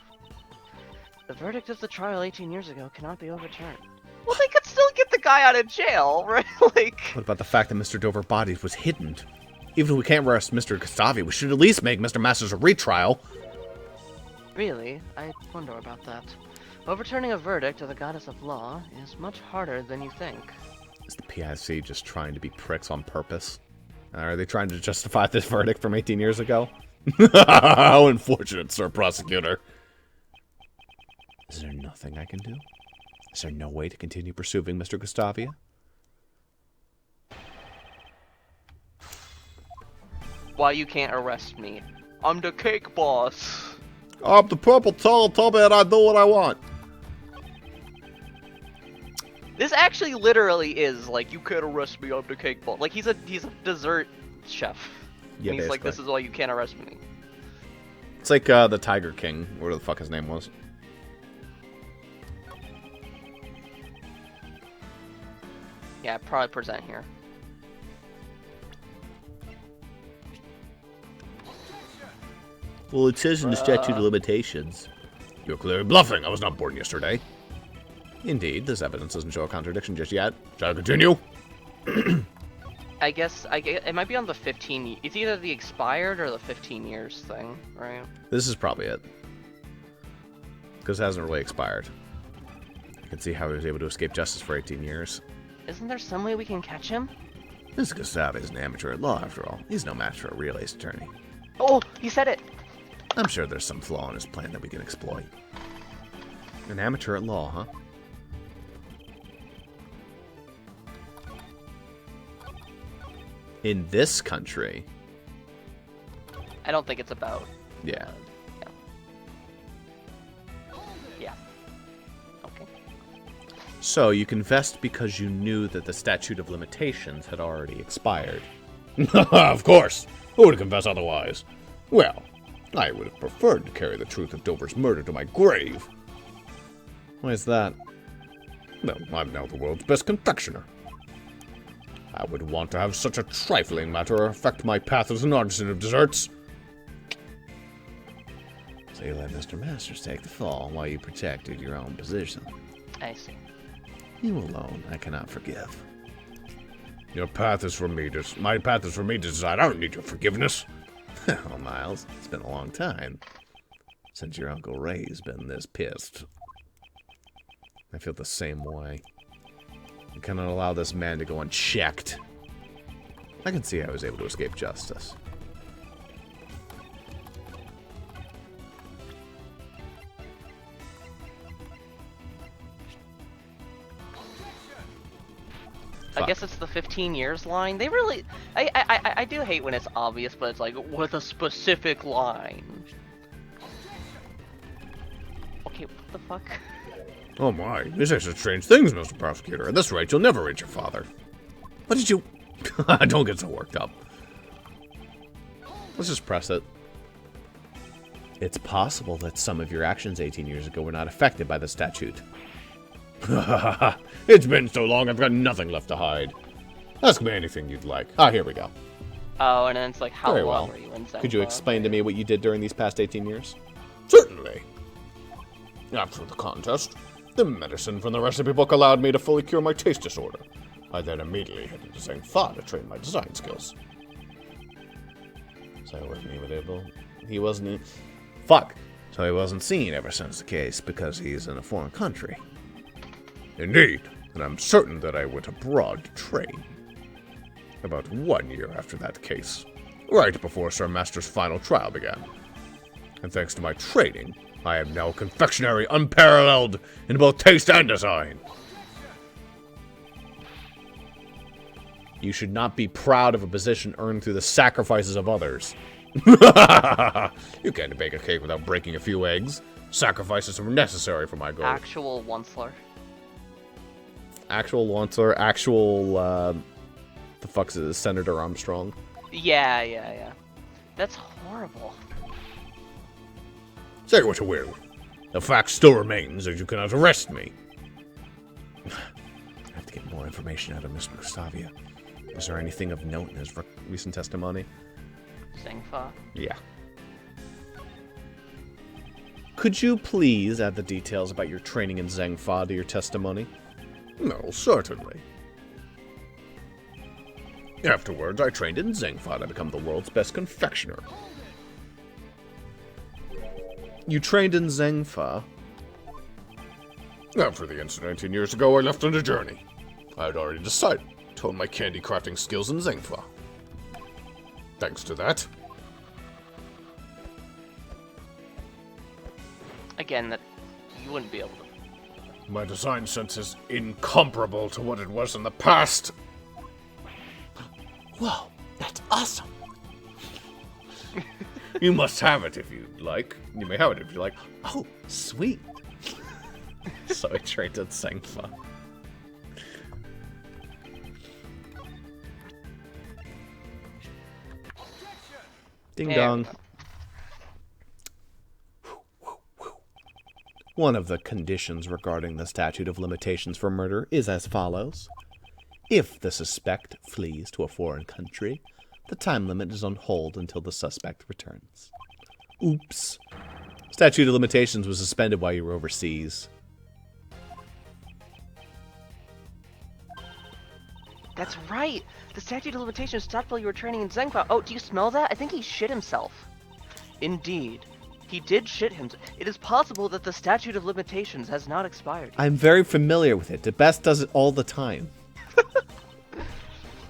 The verdict of the trial 18 years ago cannot be overturned. Well, they could still get the guy out of jail, right? Like... What about the fact that Mr. Dover's body was hidden? Even if we can't arrest Mr. Gustavi, we should at least make Mr. Masters a retrial. Really? I wonder about that. Overturning a verdict of the goddess of law is much harder than you think. Is the PIC just trying to be pricks on purpose? Are they trying to justify this verdict from 18 years ago? How unfortunate, Sir Prosecutor. Is there nothing I can do? Is there no way to continue pursuing Mr. Gustavia? Why you can't arrest me? I'm the cake boss. I'm the purple Teletubby and I do what I want. This actually literally is like, you can't arrest me, I'm the cake boss. Like, he's a dessert chef. Yeah, and he's like, basically. this is why you can't arrest me. It's like the Tiger King, whatever the fuck his name was. Yeah, probably present here. Well, it says in the statute of limitations. You're clearly bluffing. I was not born yesterday. Indeed, this evidence doesn't show a contradiction just yet. Shall I continue? I guess it might be on the 15. It's either the expired or the 15 years thing, right? This is probably it. Because it hasn't really expired. You can see how he was able to escape justice for 18 years. Isn't there some way we can catch him? Mr. Gustavi is an amateur at law, after all. He's no match for a real ace attorney. Oh, he said it! I'm sure there's some flaw in his plan that we can exploit. An amateur at law, huh? In this country... I don't think it's about. Yeah. Yeah. Okay. So, you confessed because you knew that the statute of limitations had already expired. Of course. Who would confess otherwise? Well, I would have preferred to carry the truth of Dover's murder to my grave. Why is that? Well, I'm now the world's best confectioner. I would want to have such a trifling matter affect my path as an artisan of desserts. So you let Mr. Masters take the fall while you protected your own position. I see. You alone I cannot forgive. Your path is for me to... My path is for me to decide. I don't need your forgiveness. Well, Miles, it's been a long time since your Uncle Ray's been this pissed. I feel the same way. You cannot allow this man to go unchecked. I can see how he was able to escape justice. I guess it's the 15 years line. They really... I do hate when it's obvious, but it's like, with a specific line. Okay, what the fuck? Oh my, these are such strange things, Mr. Prosecutor. At this rate, you'll never reach your father. What did you... Don't get so worked up. Let's just press it. It's possible that some of your actions 18 years ago were not affected by the statute. It's been so long, I've got nothing left to hide. Ask me anything you'd like. Ah, here we go. Oh, and then it's like, how Very long well. were you in Zenfo? Could you explain to me what you did during these past 18 years? Certainly. After the contest, the medicine from the recipe book allowed me to fully cure my taste disorder. I then immediately headed to Zhang to train my design skills. So he wasn't even able... He wasn't... Fuck! So he wasn't seen ever since the case because he's in a foreign country. Indeed, and I'm certain that I went abroad to train. About 1 year after that case, right before Sir Master's final trial began. And thanks to my training, I am now a confectionery unparalleled in both taste and design. You should not be proud of a position earned through the sacrifices of others. You can't bake a cake without breaking a few eggs. Sacrifices were necessary for my goal. Actual Onceler. Actual Launcer, actual, the fuck's it, Senator Armstrong. Yeah. That's horrible. Say what you will. The fact still remains that you cannot arrest me. I have to get more information out of Mr. Gustavia. Is there anything of note in his recent testimony? Zhengfa. Yeah. Could you please add the details about your training in Zhengfa to your testimony? No, certainly. Afterwards, I trained in Zhengfa to become the world's best confectioner. You trained in Zhengfa? After the incident 19 years ago, I left on a journey. I had already decided to hone my candy crafting skills in Zhengfa. Thanks to that, Again, that you wouldn't be able to. my design sense is incomparable to what it was in the past. Whoa, that's awesome! You must have it if you'd like. You may have it if you like. Oh, sweet. So I trained at Zhengfa. Ding There dong. we go. One of the conditions regarding the statute of limitations for murder is as follows. If the suspect flees to a foreign country, the time limit is on hold until the suspect returns. Oops. Statute of limitations was suspended while you were overseas. That's right! The statute of limitations stopped while you were training in Zhengfa. Oh, do you smell that? I think he shit himself. Indeed. He did shit himself. It is possible that the statute of limitations has not expired. I'm very familiar with it. The best does it all the time.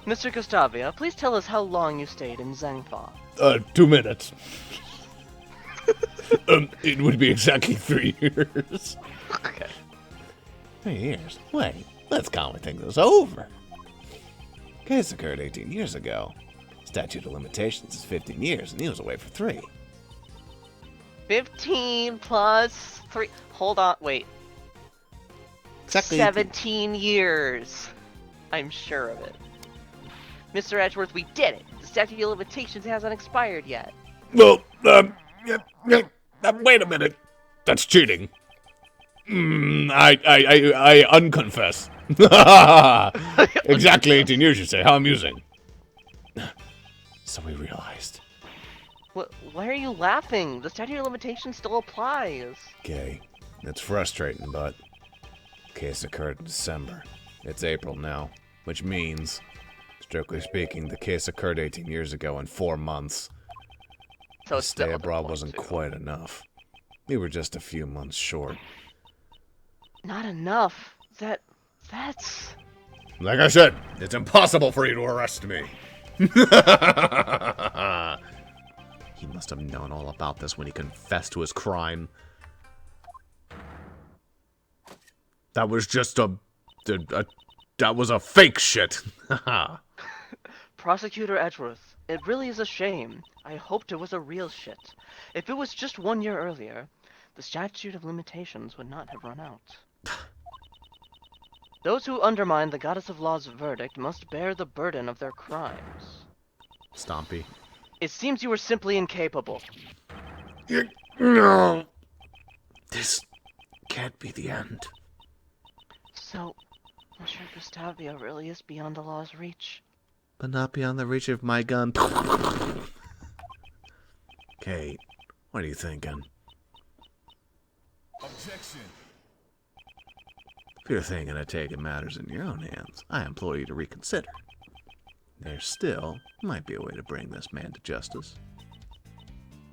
Mr. Gustavia, please tell us how long you stayed in Zhengfa. 2 minutes. It would be exactly 3 years. Okay. 3 years? Wait, let's count when things is over. Case occurred 18 years ago. Statute of limitations is 15 years, and he was away for 3. 15 plus 3. Hold on, wait. Exactly. 17 years. I'm sure of it. Mr. Edgeworth, we did it. The statute of limitations hasn't expired yet. Well, wait a minute. That's cheating. I unconfess. Exactly 18 years, you say. How amusing. So we realized. Why are you laughing? The statute of limitations still applies. Okay, it's frustrating, but the case occurred in December. It's April now, which means, strictly speaking, the case occurred 18 years ago in 4 months. So The stay abroad wasn't quite enough. We were just a few months short. Not enough. That's... Like I said, it's impossible for you to arrest me. He must have known all about this when he confessed to his crime. That was just that was a fake shit. Prosecutor Edgeworth, it really is a shame. I hoped it was a real shit. If it was just 1 year earlier, the statute of limitations would not have run out. Those who undermine the Goddess of Law's verdict must bear the burden of their crimes. Stompy. It seems you were simply incapable. No. This can't be the end. So, Monsieur Gustavia really is beyond the law's reach. But not beyond the reach of my gun. Kate, what are you thinking? Objection. If you're thinking of taking matters in your own hands, I implore you to reconsider. There still might be a way to bring this man to justice.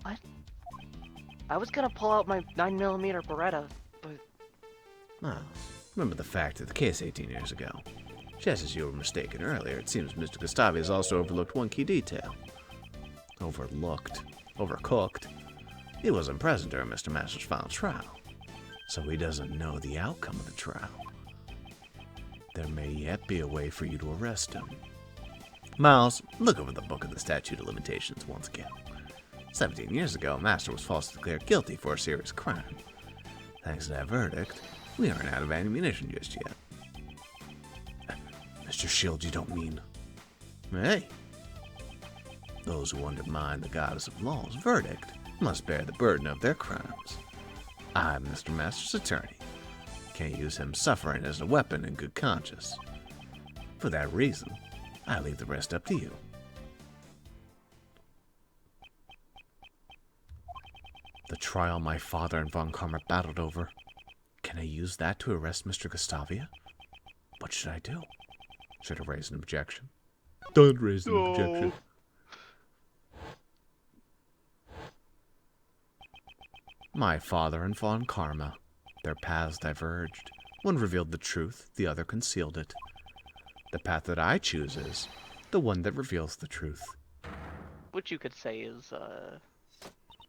What? I was gonna pull out my 9mm Beretta, but... Well, remember the fact of the case 18 years ago. Just as you were mistaken earlier, it seems Mr. Gustavi has also overlooked one key detail. Overcooked. He wasn't present during Mr. Masters' final trial, so he doesn't know the outcome of the trial. There may yet be a way for you to arrest him. Miles, look over the book of the statute of limitations once again. 17 years ago, Master was falsely declared guilty for a serious crime. Thanks to that verdict, we aren't out of ammunition just yet. Mr. Shield, you don't mean... Hey! Those who undermine the Goddess of Law's verdict must bear the burden of their crimes. I'm Mr. Master's attorney. Can't use him suffering as a weapon in good conscience. For that reason, I leave the rest up to you. The trial my father and Von Karma battled over. Can I use that to arrest Mr. Gustavia? What should I do? Should I raise an objection? Don't raise an objection. My father and Von Karma. Their paths diverged. One revealed the truth, the other concealed it. The path that I choose is the one that reveals the truth. Which you could say is,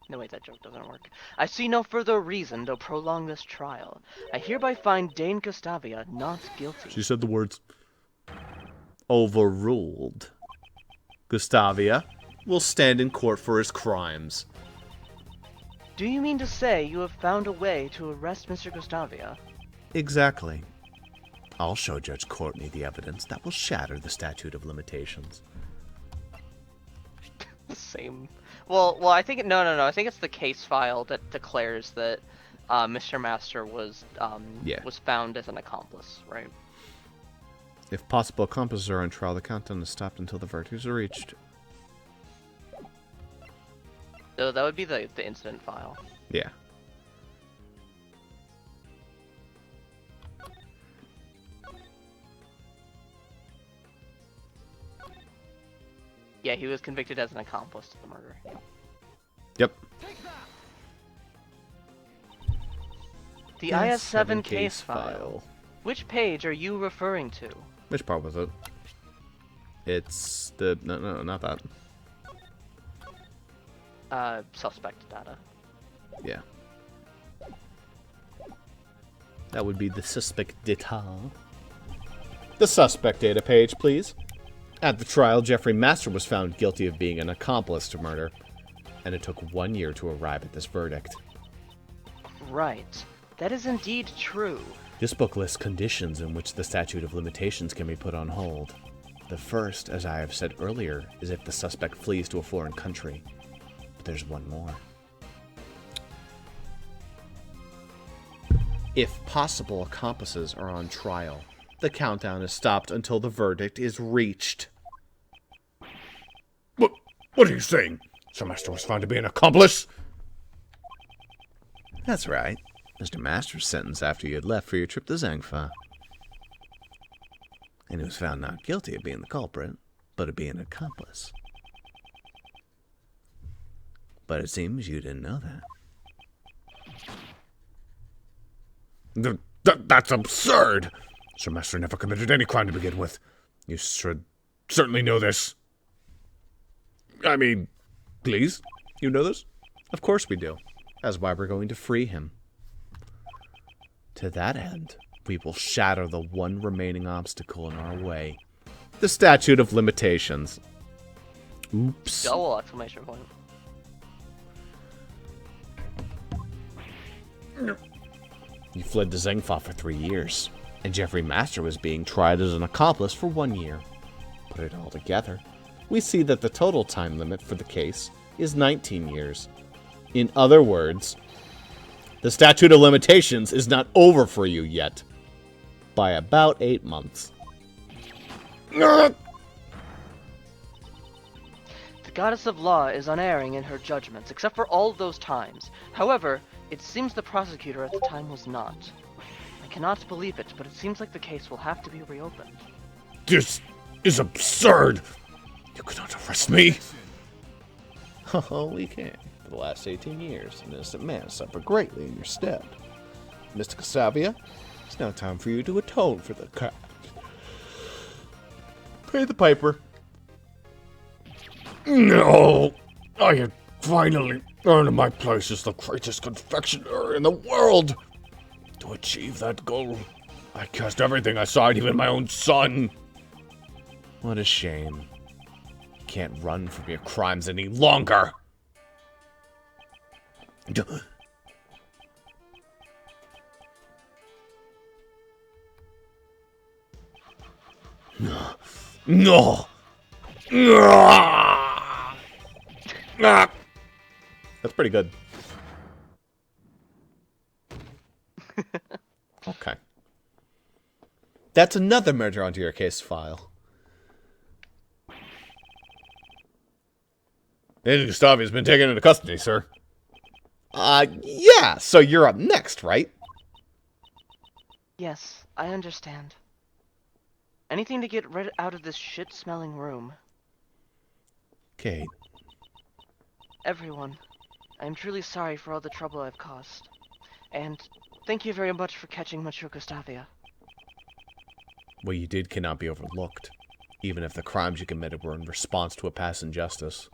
No, wait, that joke doesn't work. I see no further reason to prolong this trial. I hereby find Dane Gustavia not guilty. She said the words, overruled. Gustavia will stand in court for his crimes. Do you mean to say you have found a way to arrest Mr. Gustavia? Exactly. I'll show Judge Courtney the evidence that will shatter the statute of limitations. The same. Well, I think no. I think it's the case file that declares that Mr. Master was found as an accomplice, right? If possible accomplices are on trial, the countdown is stopped until the verdicts are reached. So that would be the incident file. Yeah. Yeah, he was convicted as an accomplice to the murder. Yeah. Yep. The IS-7 case file. Which page are you referring to? Which part was it? It's the... No, not that. Suspect data. Yeah. That would be the suspect data. The suspect data page, please. At the trial, Jeffrey Master was found guilty of being an accomplice to murder, and it took 1 year to arrive at this verdict. Right. That is indeed true. This book lists conditions in which the statute of limitations can be put on hold. The first, as I have said earlier, is if the suspect flees to a foreign country. But there's one more. If possible accomplices are on trial, the countdown is stopped until the verdict is reached. What are you saying? Sir Master was found to be an accomplice? That's right. Mr. Master's sentenced after you had left for your trip to Zangfa. And he was found not guilty of being the culprit, but of being an accomplice. But it seems you didn't know that. That's absurd! Sir Master never committed any crime to begin with. You should certainly know this. I mean, Please? You know this? Of course we do. That's why we're going to free him. To that end, we will shatter the one remaining obstacle in our way. The statute of limitations. Oops. Double exclamation point. You fled to Zengfa for 3 years, and Jeffrey Master was being tried as an accomplice for 1 year. Put it all together, we see that the total time limit for the case is 19 years. In other words, the statute of limitations is not over for you yet. By about 8 months. The goddess of law is unerring in her judgments, except for all those times. However, it seems the prosecutor at the time was not. I cannot believe it, but it seems like the case will have to be reopened. this is absurd! You cannot arrest me! Oh, we can. For the last 18 years, an innocent man has suffered greatly in your stead. Mr. Castavia, it's now time for you to atone for the crime. Pay the piper. No! I had finally earned my place as the greatest confectioner in the world! To achieve that goal, I cast everything aside, even my own son! What a shame. You can't run from your crimes any longer. No! That's pretty good. Okay. That's another murder onto your case file. Agent Gustavia's been taken into custody, sir. Yeah, so you're up next, right? Yes, I understand. Anything to get rid out of this shit-smelling room. Kate. Everyone, I am truly sorry for all the trouble I've caused. And thank you very much for catching Monsieur Gustavia. What you did cannot be overlooked, even if the crimes you committed were in response to a past injustice.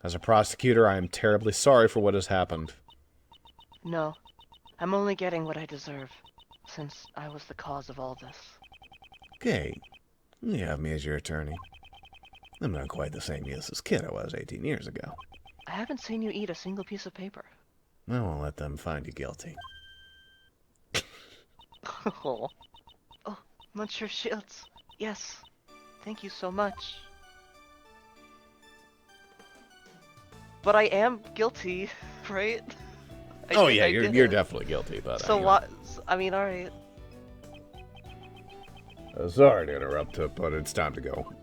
As a prosecutor, I am terribly sorry for what has happened. No, I'm only getting what I deserve, since I was the cause of all this. Kate, you have me as your attorney. I'm not quite the same useless kid I was 18 years ago. I haven't seen you eat a single piece of paper. I won't let them find you guilty. Oh, Monsieur Shields. Yes, thank you so much. But I am guilty, right? Oh yeah, you're definitely guilty, but So what? I mean, all right. Sorry to interrupt, but it's time to go.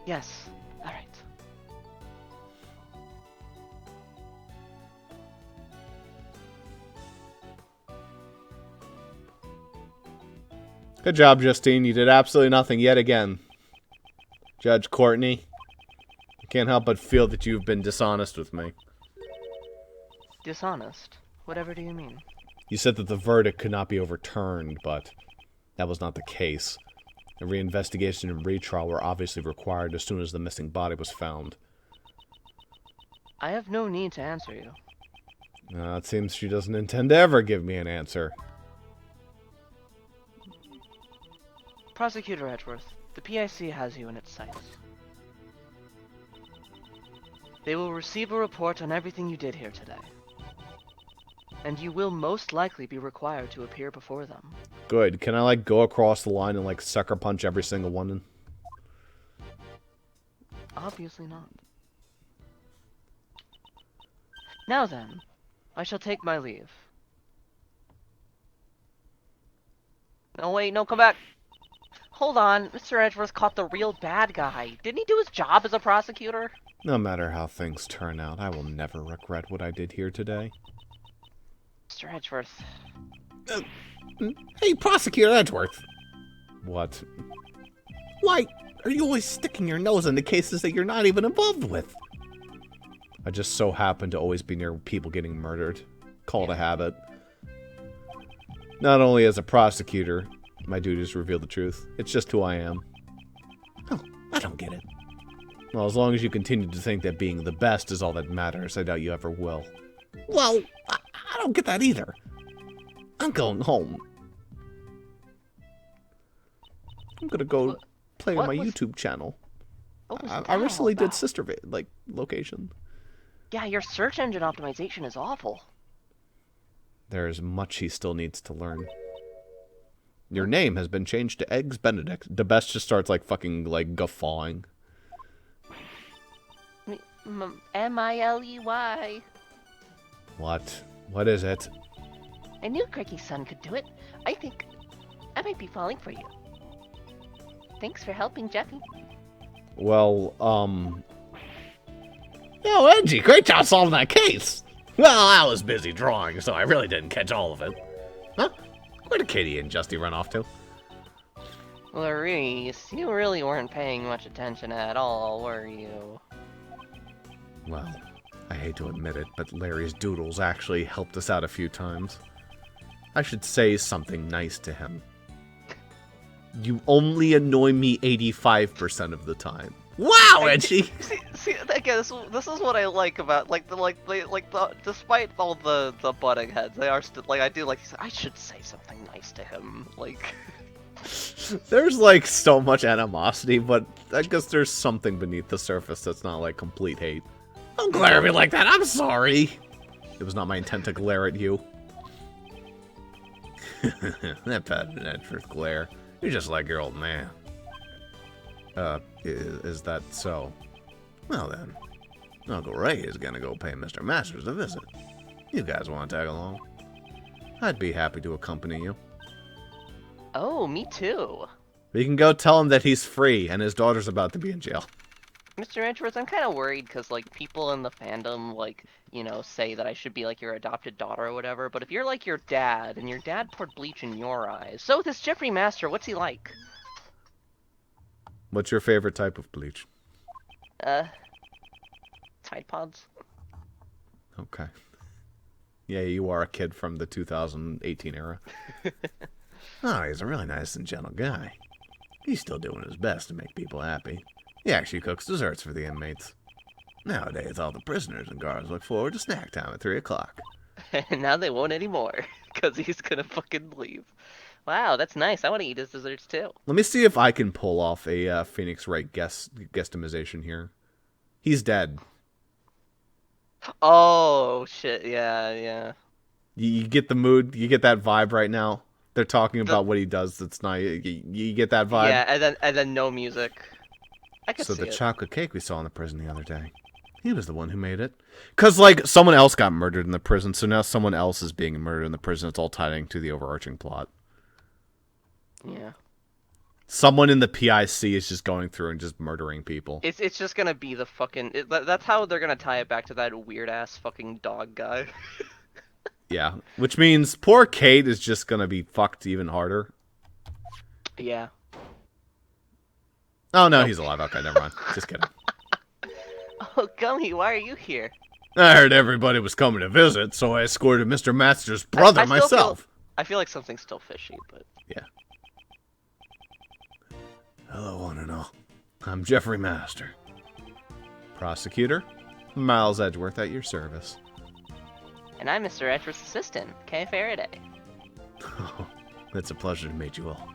Yes. All right. Good job, Justine. You did absolutely nothing yet again. Judge Courtney, I can't help but feel that you've been dishonest with me. Dishonest? Whatever do you mean? You said that the verdict could not be overturned, but that was not the case. A reinvestigation and retrial were obviously required as soon as the missing body was found. I have no need to answer you. It seems she doesn't intend to ever give me an answer. Prosecutor Edgeworth, The PIC has you in its sights. They will receive a report on everything you did here today. And you will most likely be required to appear before them. Good. Can I, like, go across the line and, like, sucker punch every single one? Obviously not. Now then, I shall take my leave. No, wait, no, come back! Hold on, Mr. Edgeworth caught the real bad guy. Didn't he do his job as a prosecutor? No matter how things turn out, I will never regret what I did here today. Mr. Edgeworth. Hey, Prosecutor Edgeworth! What? Why are you always sticking your nose into cases that you're not even involved with? I just so happen to always be near people getting murdered. Call it a habit. Not only as a prosecutor, my duty is to reveal the truth. It's just who I am. Oh, I don't get it. Well, as long as you continue to think that being the best is all that matters, I doubt you ever will. Well, I don't get that either. I'm going home. I'm gonna go play on my YouTube channel. I recently did sister location. Yeah, your search engine optimization is awful. There's much he still needs to learn. Your name has been changed to Eggs Benedict. The best just starts like fucking like guffawing. M-I-L-E-Y. What? What is it? I knew Craiggie's son could do it. I think I might be falling for you. Thanks for helping, Jeffy. Well, Yo, Edgy, great job solving that case! Well, I was busy drawing, so I really didn't catch all of it. Huh? Where did Katie and Justy run off to? Clarice, you really weren't paying much attention at all, were you? Well, I hate to admit it, but Larry's doodles actually helped us out a few times. I should say something nice to him. You only annoy me 85% of the time. Wow, Edgy! See, again, this is what I like about despite all the butting heads, they are still like I do like. I should say something nice to him, like. There's like so much animosity, but I guess there's something beneath the surface that's not like complete hate. Don't glare at me like that. I'm sorry. It was not my intent to glare at you. That pattern Edgeworth glare. You're just like your old man. Is that so? Well then, Uncle Ray is gonna go pay Mr. Masters a visit. You guys want to tag along? I'd be happy to accompany you. Oh, me too. We can go tell him that he's free and his daughter's about to be in jail. Mr. Edgeworth, I'm kind of worried because, like, people in the fandom, like, you know, say that I should be, like, your adopted daughter or whatever, but if you're, like, your dad, and your dad poured bleach in your eyes, so this Jeffrey Master, what's he like? What's your favorite type of bleach? Tide Pods. Okay. Yeah, you are a kid from the 2018 era. Oh, he's a really nice and gentle guy. He's still doing his best to make people happy. He actually cooks desserts for the inmates. Nowadays, all the prisoners and guards look forward to snack time at 3 o'clock. And now they won't anymore, because he's gonna fucking leave. Wow, that's nice. I want to eat his desserts too. Let me see if I can pull off a Phoenix Wright guesstimation here. He's dead. Oh, shit, yeah. You get the mood? You get that vibe right now? They're talking about what he does that's not... You get that vibe? Yeah, and then no music. I could so see the it. chocolate cake we saw in the prison the other day, he was the one who made it. Because, like, someone else got murdered in the prison, so now someone else is being murdered in the prison. It's all tied into the overarching plot. Yeah. Someone in the PIC is just going through and just murdering people. It's just gonna be the fucking... that's how they're gonna tie it back to that weird-ass fucking dog guy. Yeah, which means poor Kate is just gonna be fucked even harder. Yeah. Oh, no, he's alive. Okay, never mind. Just kidding. Oh, Gummy, why are you here? I heard everybody was coming to visit, so I escorted Mr. Masters' brother I still myself. I feel like something's still fishy, but... Yeah. Hello, one and all. I'm Jeffrey Master. Prosecutor, Miles Edgeworth at your service. And I'm Mr. Edgeworth's assistant, Kay Faraday. Oh, it's a pleasure to meet you all.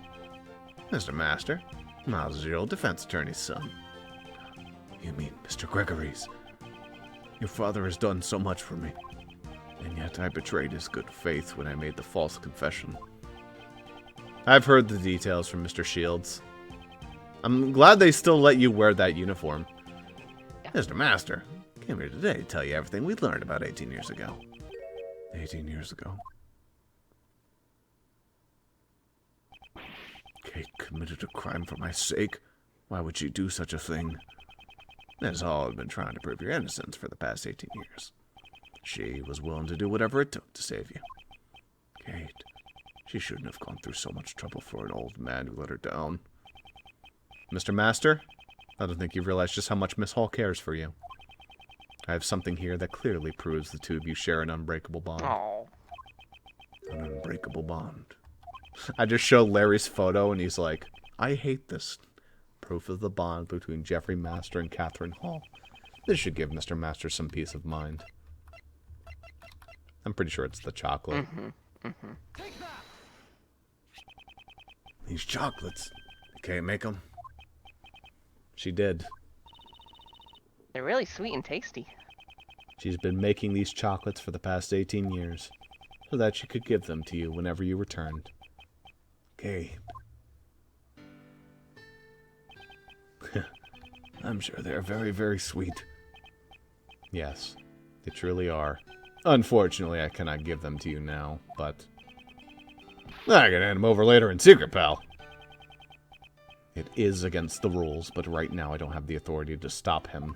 Mr. Master, Miles is your old defense attorney's son. You mean Mr. Gregory's? Your father has done so much for me, and yet I betrayed his good faith when I made the false confession. I've heard the details from Mr. Shields. I'm glad they still let you wear that uniform. Mr. Master, came here today to tell you everything we learned about 18 years ago. 18 years ago. Kate committed a crime for my sake. Why would she do such a thing? Miss Hall had been trying to prove your innocence for the past 18 years. She was willing to do whatever it took to save you. Kate, she shouldn't have gone through so much trouble for an old man who let her down. Mr. Master, I don't think you realize just how much Miss Hall cares for you. I have something here that clearly proves the two of you share an unbreakable bond. Oh. An unbreakable bond. I just show Larry's photo and he's like, I hate this. Proof of the bond between Jeffrey Master and Catherine Hall. This should give Mr. Master some peace of mind. I'm pretty sure it's the chocolate. These chocolates, Kate make them? She did. They're really sweet and tasty. She's been making these chocolates for the past 18 years, so that she could give them to you whenever you returned. Kate. I'm sure they're very, very sweet. Yes, they truly are. Unfortunately, I cannot give them to you now, but I can hand them over later in secret, pal. it is against the rules, but right now I don't have the authority to stop him.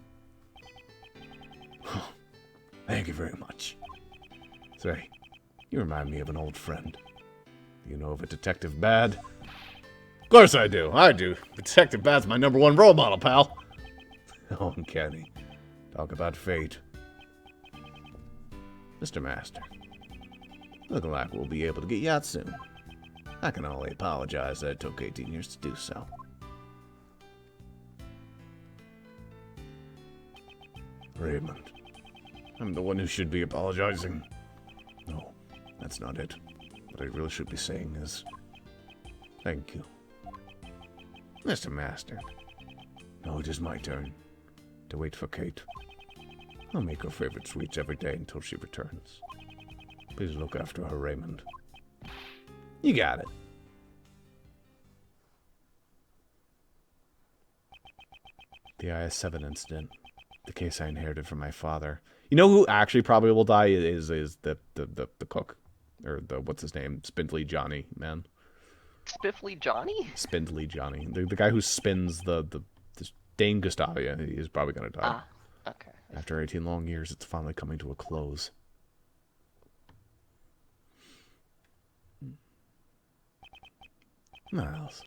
Thank you very much. Say, you remind me of an old friend. Do you know of a Detective Bad? Of course I do. Detective Bad's my #1 role model, pal. Oh, uncanny. Talk about fate. Mr. Master, looking like we'll be able to get you out soon. I can only apologize that it took 18 years to do so. Raymond, I'm the one who should be apologizing. No, that's not it. What I really should be saying is, thank you. Mr. Master, now it is my turn to wait for Kate. I'll make her favorite sweets every day until she returns. Please look after her, Raymond. You got it. The IS-7 incident. The case I inherited from my father. You know who actually probably will die is the cook. Or the, what's his name? Spindly Johnny, man. Spiffly Johnny? Spindly Johnny. The guy who spins the Dame Gustavia. He's probably going to die. Ah, okay. After 18 long years, it's finally coming to a close. Miles,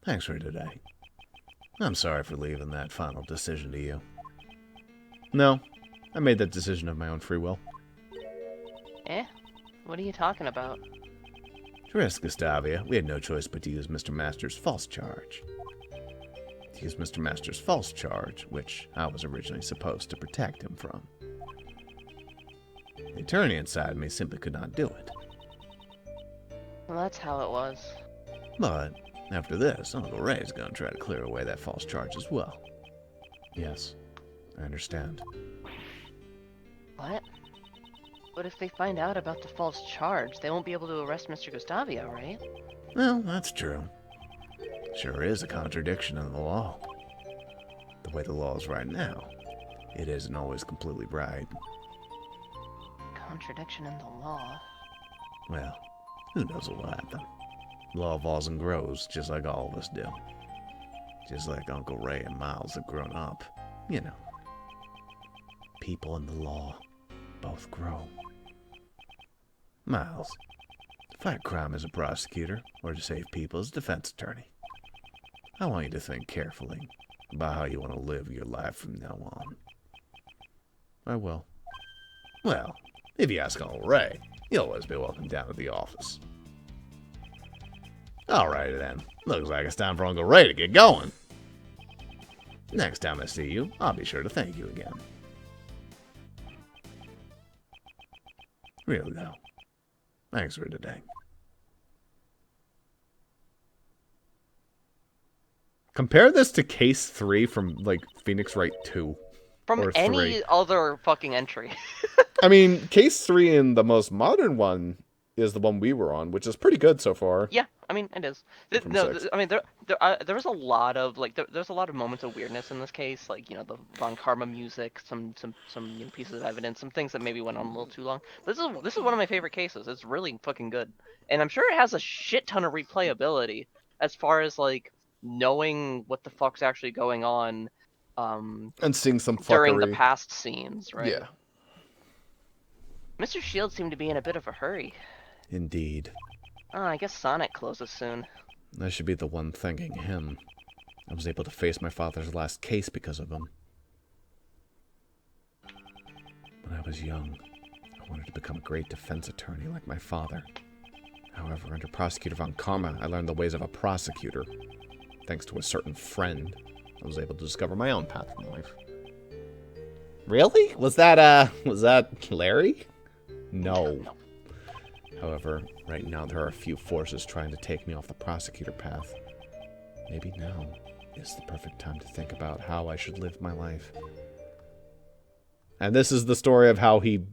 thanks for today. I'm sorry for leaving that final decision to you. No, I made that decision of my own free will. Eh? What are you talking about? To risk Gustavia, we had no choice but to use Mr. Master's false charge. To use Mr. Master's false charge, which I was originally supposed to protect him from. The attorney inside me simply could not do it. Well, that's how it was. But after this, Uncle Ray's gonna try to clear away that false charge as well. Yes, I understand. What? But if they find out about the false charge, they won't be able to arrest Mr. Gustavia, right? Well, that's true. Sure is a contradiction in the law. The way the law is right now, it isn't always completely right. Contradiction in the law. Well, who knows what will happen? Law evolves and grows, just like all of us do. Just like Uncle Ray and Miles have grown up. You know. People in the law both grow. Miles, to fight crime as a prosecutor, or to save people as a defense attorney, I want you to think carefully about how you want to live your life from now on. I will. Well, if you ask Uncle Ray, you'll always be welcome down to the office. Alrighty then. Looks like it's time for Uncle Ray to get going. Next time I see you, I'll be sure to thank you again. Really though, thanks for today. Compare this to Case 3 from, like, Phoenix Wright 2. From or any 3. other fucking entry. I mean, Case 3 in the most modern one is the one we were on, which is pretty good so far. Yeah, I mean it is. From No, 6. I mean there was a lot of like there's a lot of moments of weirdness in this case, like the Von Karma music, some pieces of evidence, some things that maybe went on a little too long. This is one of my favorite cases. It's really fucking good, and I'm sure it has a shit ton of replayability as far as like knowing what the fuck's actually going on, And seeing some fuckery. during the past scenes, right? Yeah. Mr. Shield seemed to be in a bit of a hurry. Indeed. Oh, I guess Sonic closes soon. I should be the one thanking him. I was able to face my father's last case because of him. When I was young, I wanted to become a great defense attorney like my father. However, under Prosecutor Von Karma, I learned the ways of a prosecutor. Thanks to a certain friend, I was able to discover my own path in life. Really? Was that Larry? No. However, right now there are a few forces trying to take me off the prosecutor path. Maybe now is the perfect time to think about how I should live my life. And this is the story of how he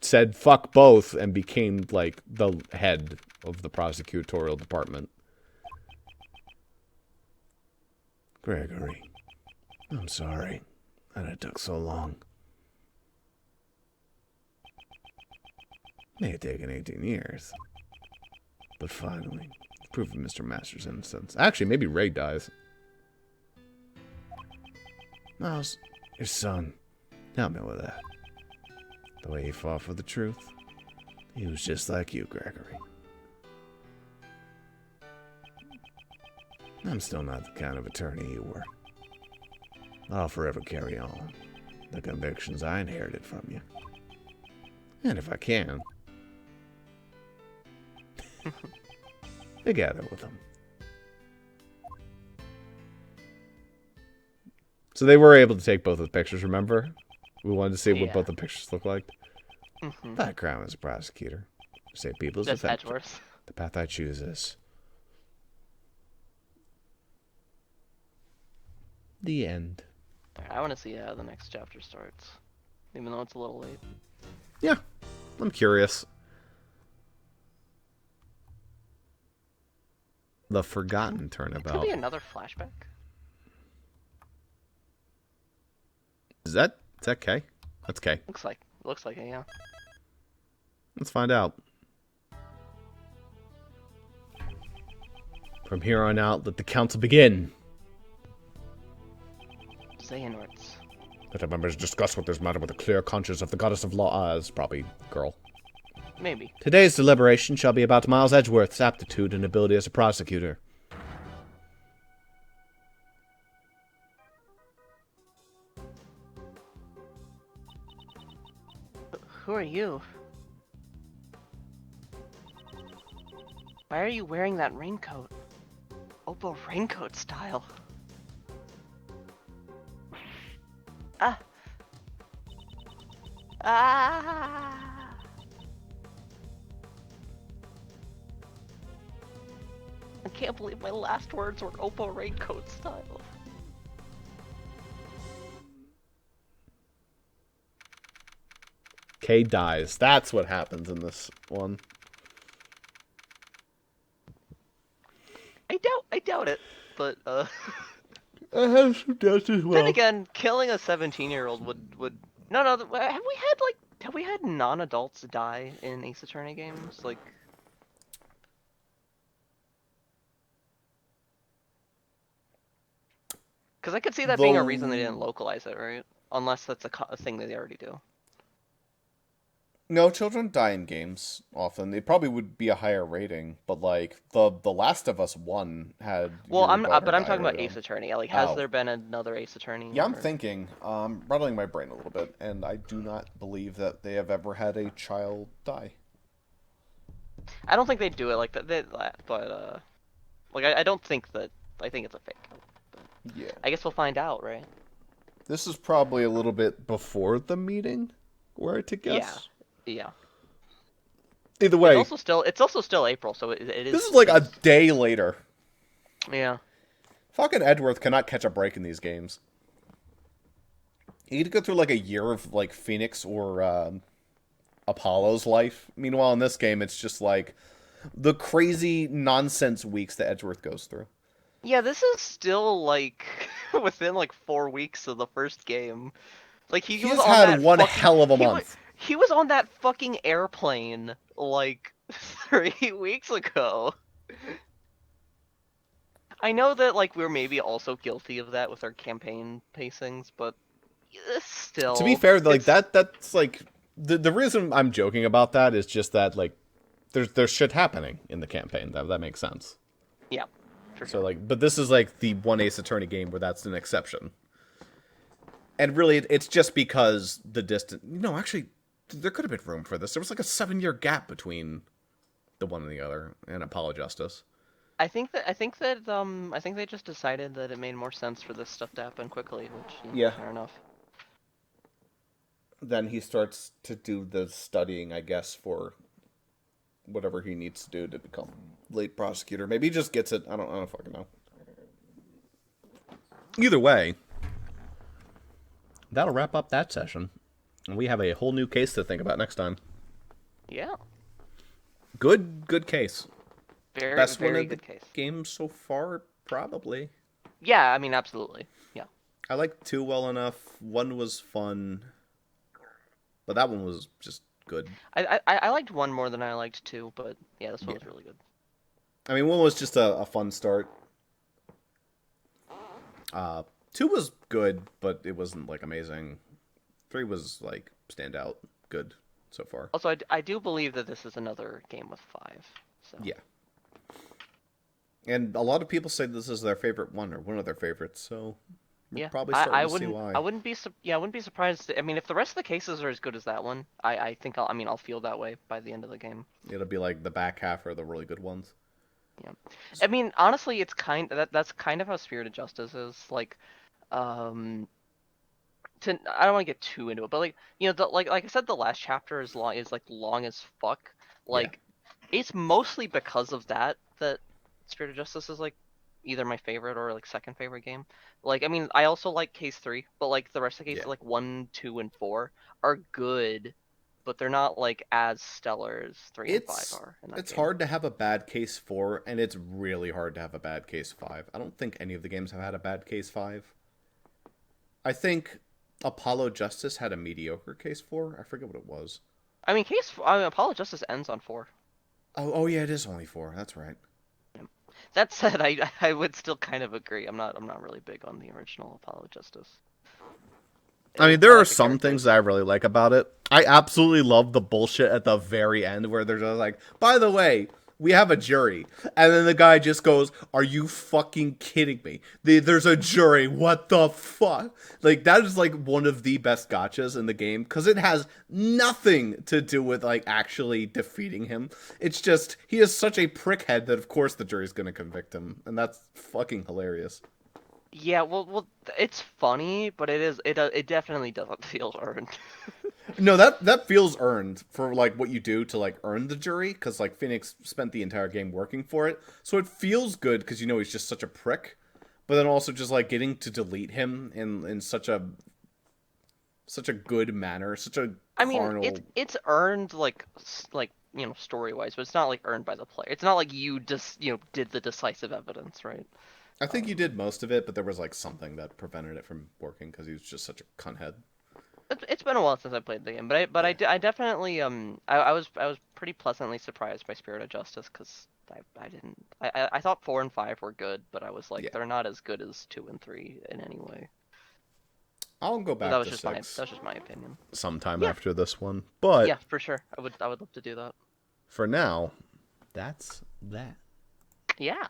said fuck both and became, like, the head of the prosecutorial department. Gregory, I'm sorry that it took so long. May have taken 18 years. But finally, proving Mr. Masters' innocence. Actually, maybe Ray dies. Miles, your son. Help me with that. The way he fought for the truth. He was just like you, Gregory. I'm still not the kind of attorney you were. I'll forever carry on the convictions I inherited from you. And if I can, together with them. So they were able to take both of the pictures, remember? We wanted to see what both the pictures look like. Background as a prosecutor. Say people's That's defense. Edgeworth. The path I choose is the end. I want to see how the next chapter starts, even though it's a little late. Yeah, I'm curious. The Forgotten Turnabout. Could be another flashback. Is that K? That's K. Looks like it, yeah. Let's find out. From here on out, let the council begin. Xehanorts. Let the members discuss what this matter with a clear conscience of the goddess of law. Is probably girl. Maybe. Today's deliberation shall be about Miles Edgeworth's aptitude and ability as a prosecutor. Who are you? Why are you wearing that raincoat? Oppo raincoat style. Ah. Ah. I can't believe my last words were Oppo raincoat style. K dies. That's what happens in this one. I doubt it, but I have some doubts as well. then again, killing a 17-year-old would no have we had non-adults die in Ace Attorney games? Like, because I could see that being a reason they didn't localize it, right? Unless that's a thing that they already do. No, children die in games often. It probably would be a higher rating, but like the Last of Us 1 had. Well, I'm daughter die talking about early Ace on. Attorney. Like, has Oh. there been another Ace Attorney? Yeah, I'm or- thinking, rattling my brain a little bit, and I do not believe that they have ever had a child die. I don't think they do it like that, but like I don't think that. I think it's a fake. Yeah. I guess we'll find out, right? This is probably a little bit before the meeting, were I to guess. Yeah. Either way, It's also still April, so it is. this is like a day later. Yeah. Fucking Edgeworth cannot catch a break in these games. You need to go through like a year of like Phoenix or Apollo's life. Meanwhile, in this game, it's just like the crazy nonsense weeks that Edgeworth goes through. Yeah, this is still like within like 4 weeks of the first game. Like he was He's on had that one fucking hell of a month. he was on that fucking airplane like 3 weeks ago. I know that like we're maybe also guilty of that with our campaign pacings, but still, To be fair, like it's that's like the reason I'm joking about that is just that like there's shit happening in the campaign. That makes sense. yeah, for So sure. like, but this is like the one Ace Attorney game where that's an exception. And really, it's just because the distance. No, actually, there could have been room for this. There was like a 7-year gap between the one and the other, and Apollo Justice. I think they just decided that it made more sense for this stuff to happen quickly, which Yeah. fair enough. Then he starts to do the studying, I guess, for whatever he needs to do to become lead prosecutor. Maybe he just gets it. I don't fucking know. Either way, that'll wrap up that session. And we have a whole new case to think about next time. Yeah, Good case. very Best one very of the good case. game so far, probably. Yeah, I mean absolutely. Yeah. I liked 2 well enough. 1 was fun, but that one was just good. I liked 1 more than I liked 2, but yeah, this one was really good. I mean, 1 was just a fun start. 2 was good, but it wasn't like amazing. 3 was like standout good so far. Also, I do believe that this is another game with 5. So Yeah. And a lot of people say this is their favorite one or one of their favorites, so we're yeah, probably starting I to see wouldn't why. I wouldn't be I wouldn't be surprised. I mean, if the rest of the cases are as good as that one, I think I'll feel that way by the end of the game. It'll be like the back half are the really good ones. Yeah. I mean, honestly, it's that's kind of how Spirit of Justice is. Like, um, I don't want to get too into it, but like, like I said, the last chapter is like long as fuck. Yeah. Like, it's mostly because of that Spirit of Justice is like either my favorite or like second favorite game. Like, I mean, I also like Case 3, but like the rest of the cases, Yeah. like 1, 2, and 4 are good, but they're not like as stellar as 3 and 5 are. In that It's game. hard to have a bad case 4, and it's really hard to have a bad case 5. I don't think any of the games have had a bad case 5. I think Apollo Justice had a mediocre case 4. I forget what it was. I mean, Apollo Justice ends on 4. Oh yeah, it is only 4. That's right. That said, I would still kind of agree. I'm not really big on the original Apollo Justice. I mean, there like are the some characters. things that I really like about it. I absolutely love the bullshit at the very end where they're just like, by the way, we have a jury. And then the guy just goes, are you fucking kidding me? There's a jury. What the fuck? Like, that is like one of the best gotchas in the game because it has nothing to do with like actually defeating him. It's just, he is such a prickhead that of course the jury's going to convict him. And that's fucking hilarious. Yeah, well, it's funny, but it definitely doesn't feel earned. No, that feels earned for like what you do to like earn the jury, because like Phoenix spent the entire game working for it, so it feels good because you know he's just such a prick, but then also just like getting to delete him in such a good manner, such a I mean, carnal. it's earned like story wise, but it's not like earned by the player. It's not like you just did the decisive evidence, right? I think you did most of it, but there was like something that prevented it from working because he was just such a cunthead. It's been a while since I played the game, I definitely I was pretty pleasantly surprised by Spirit of Justice because I thought 4 and 5 were good, but I was like Yeah. they're not as good as 2 and 3 in any way. I'll go But back that was to just 6 that was just my opinion. sometime Yeah. after this one, but Yeah, for sure. I would love to do that. for now, that's that. Yeah.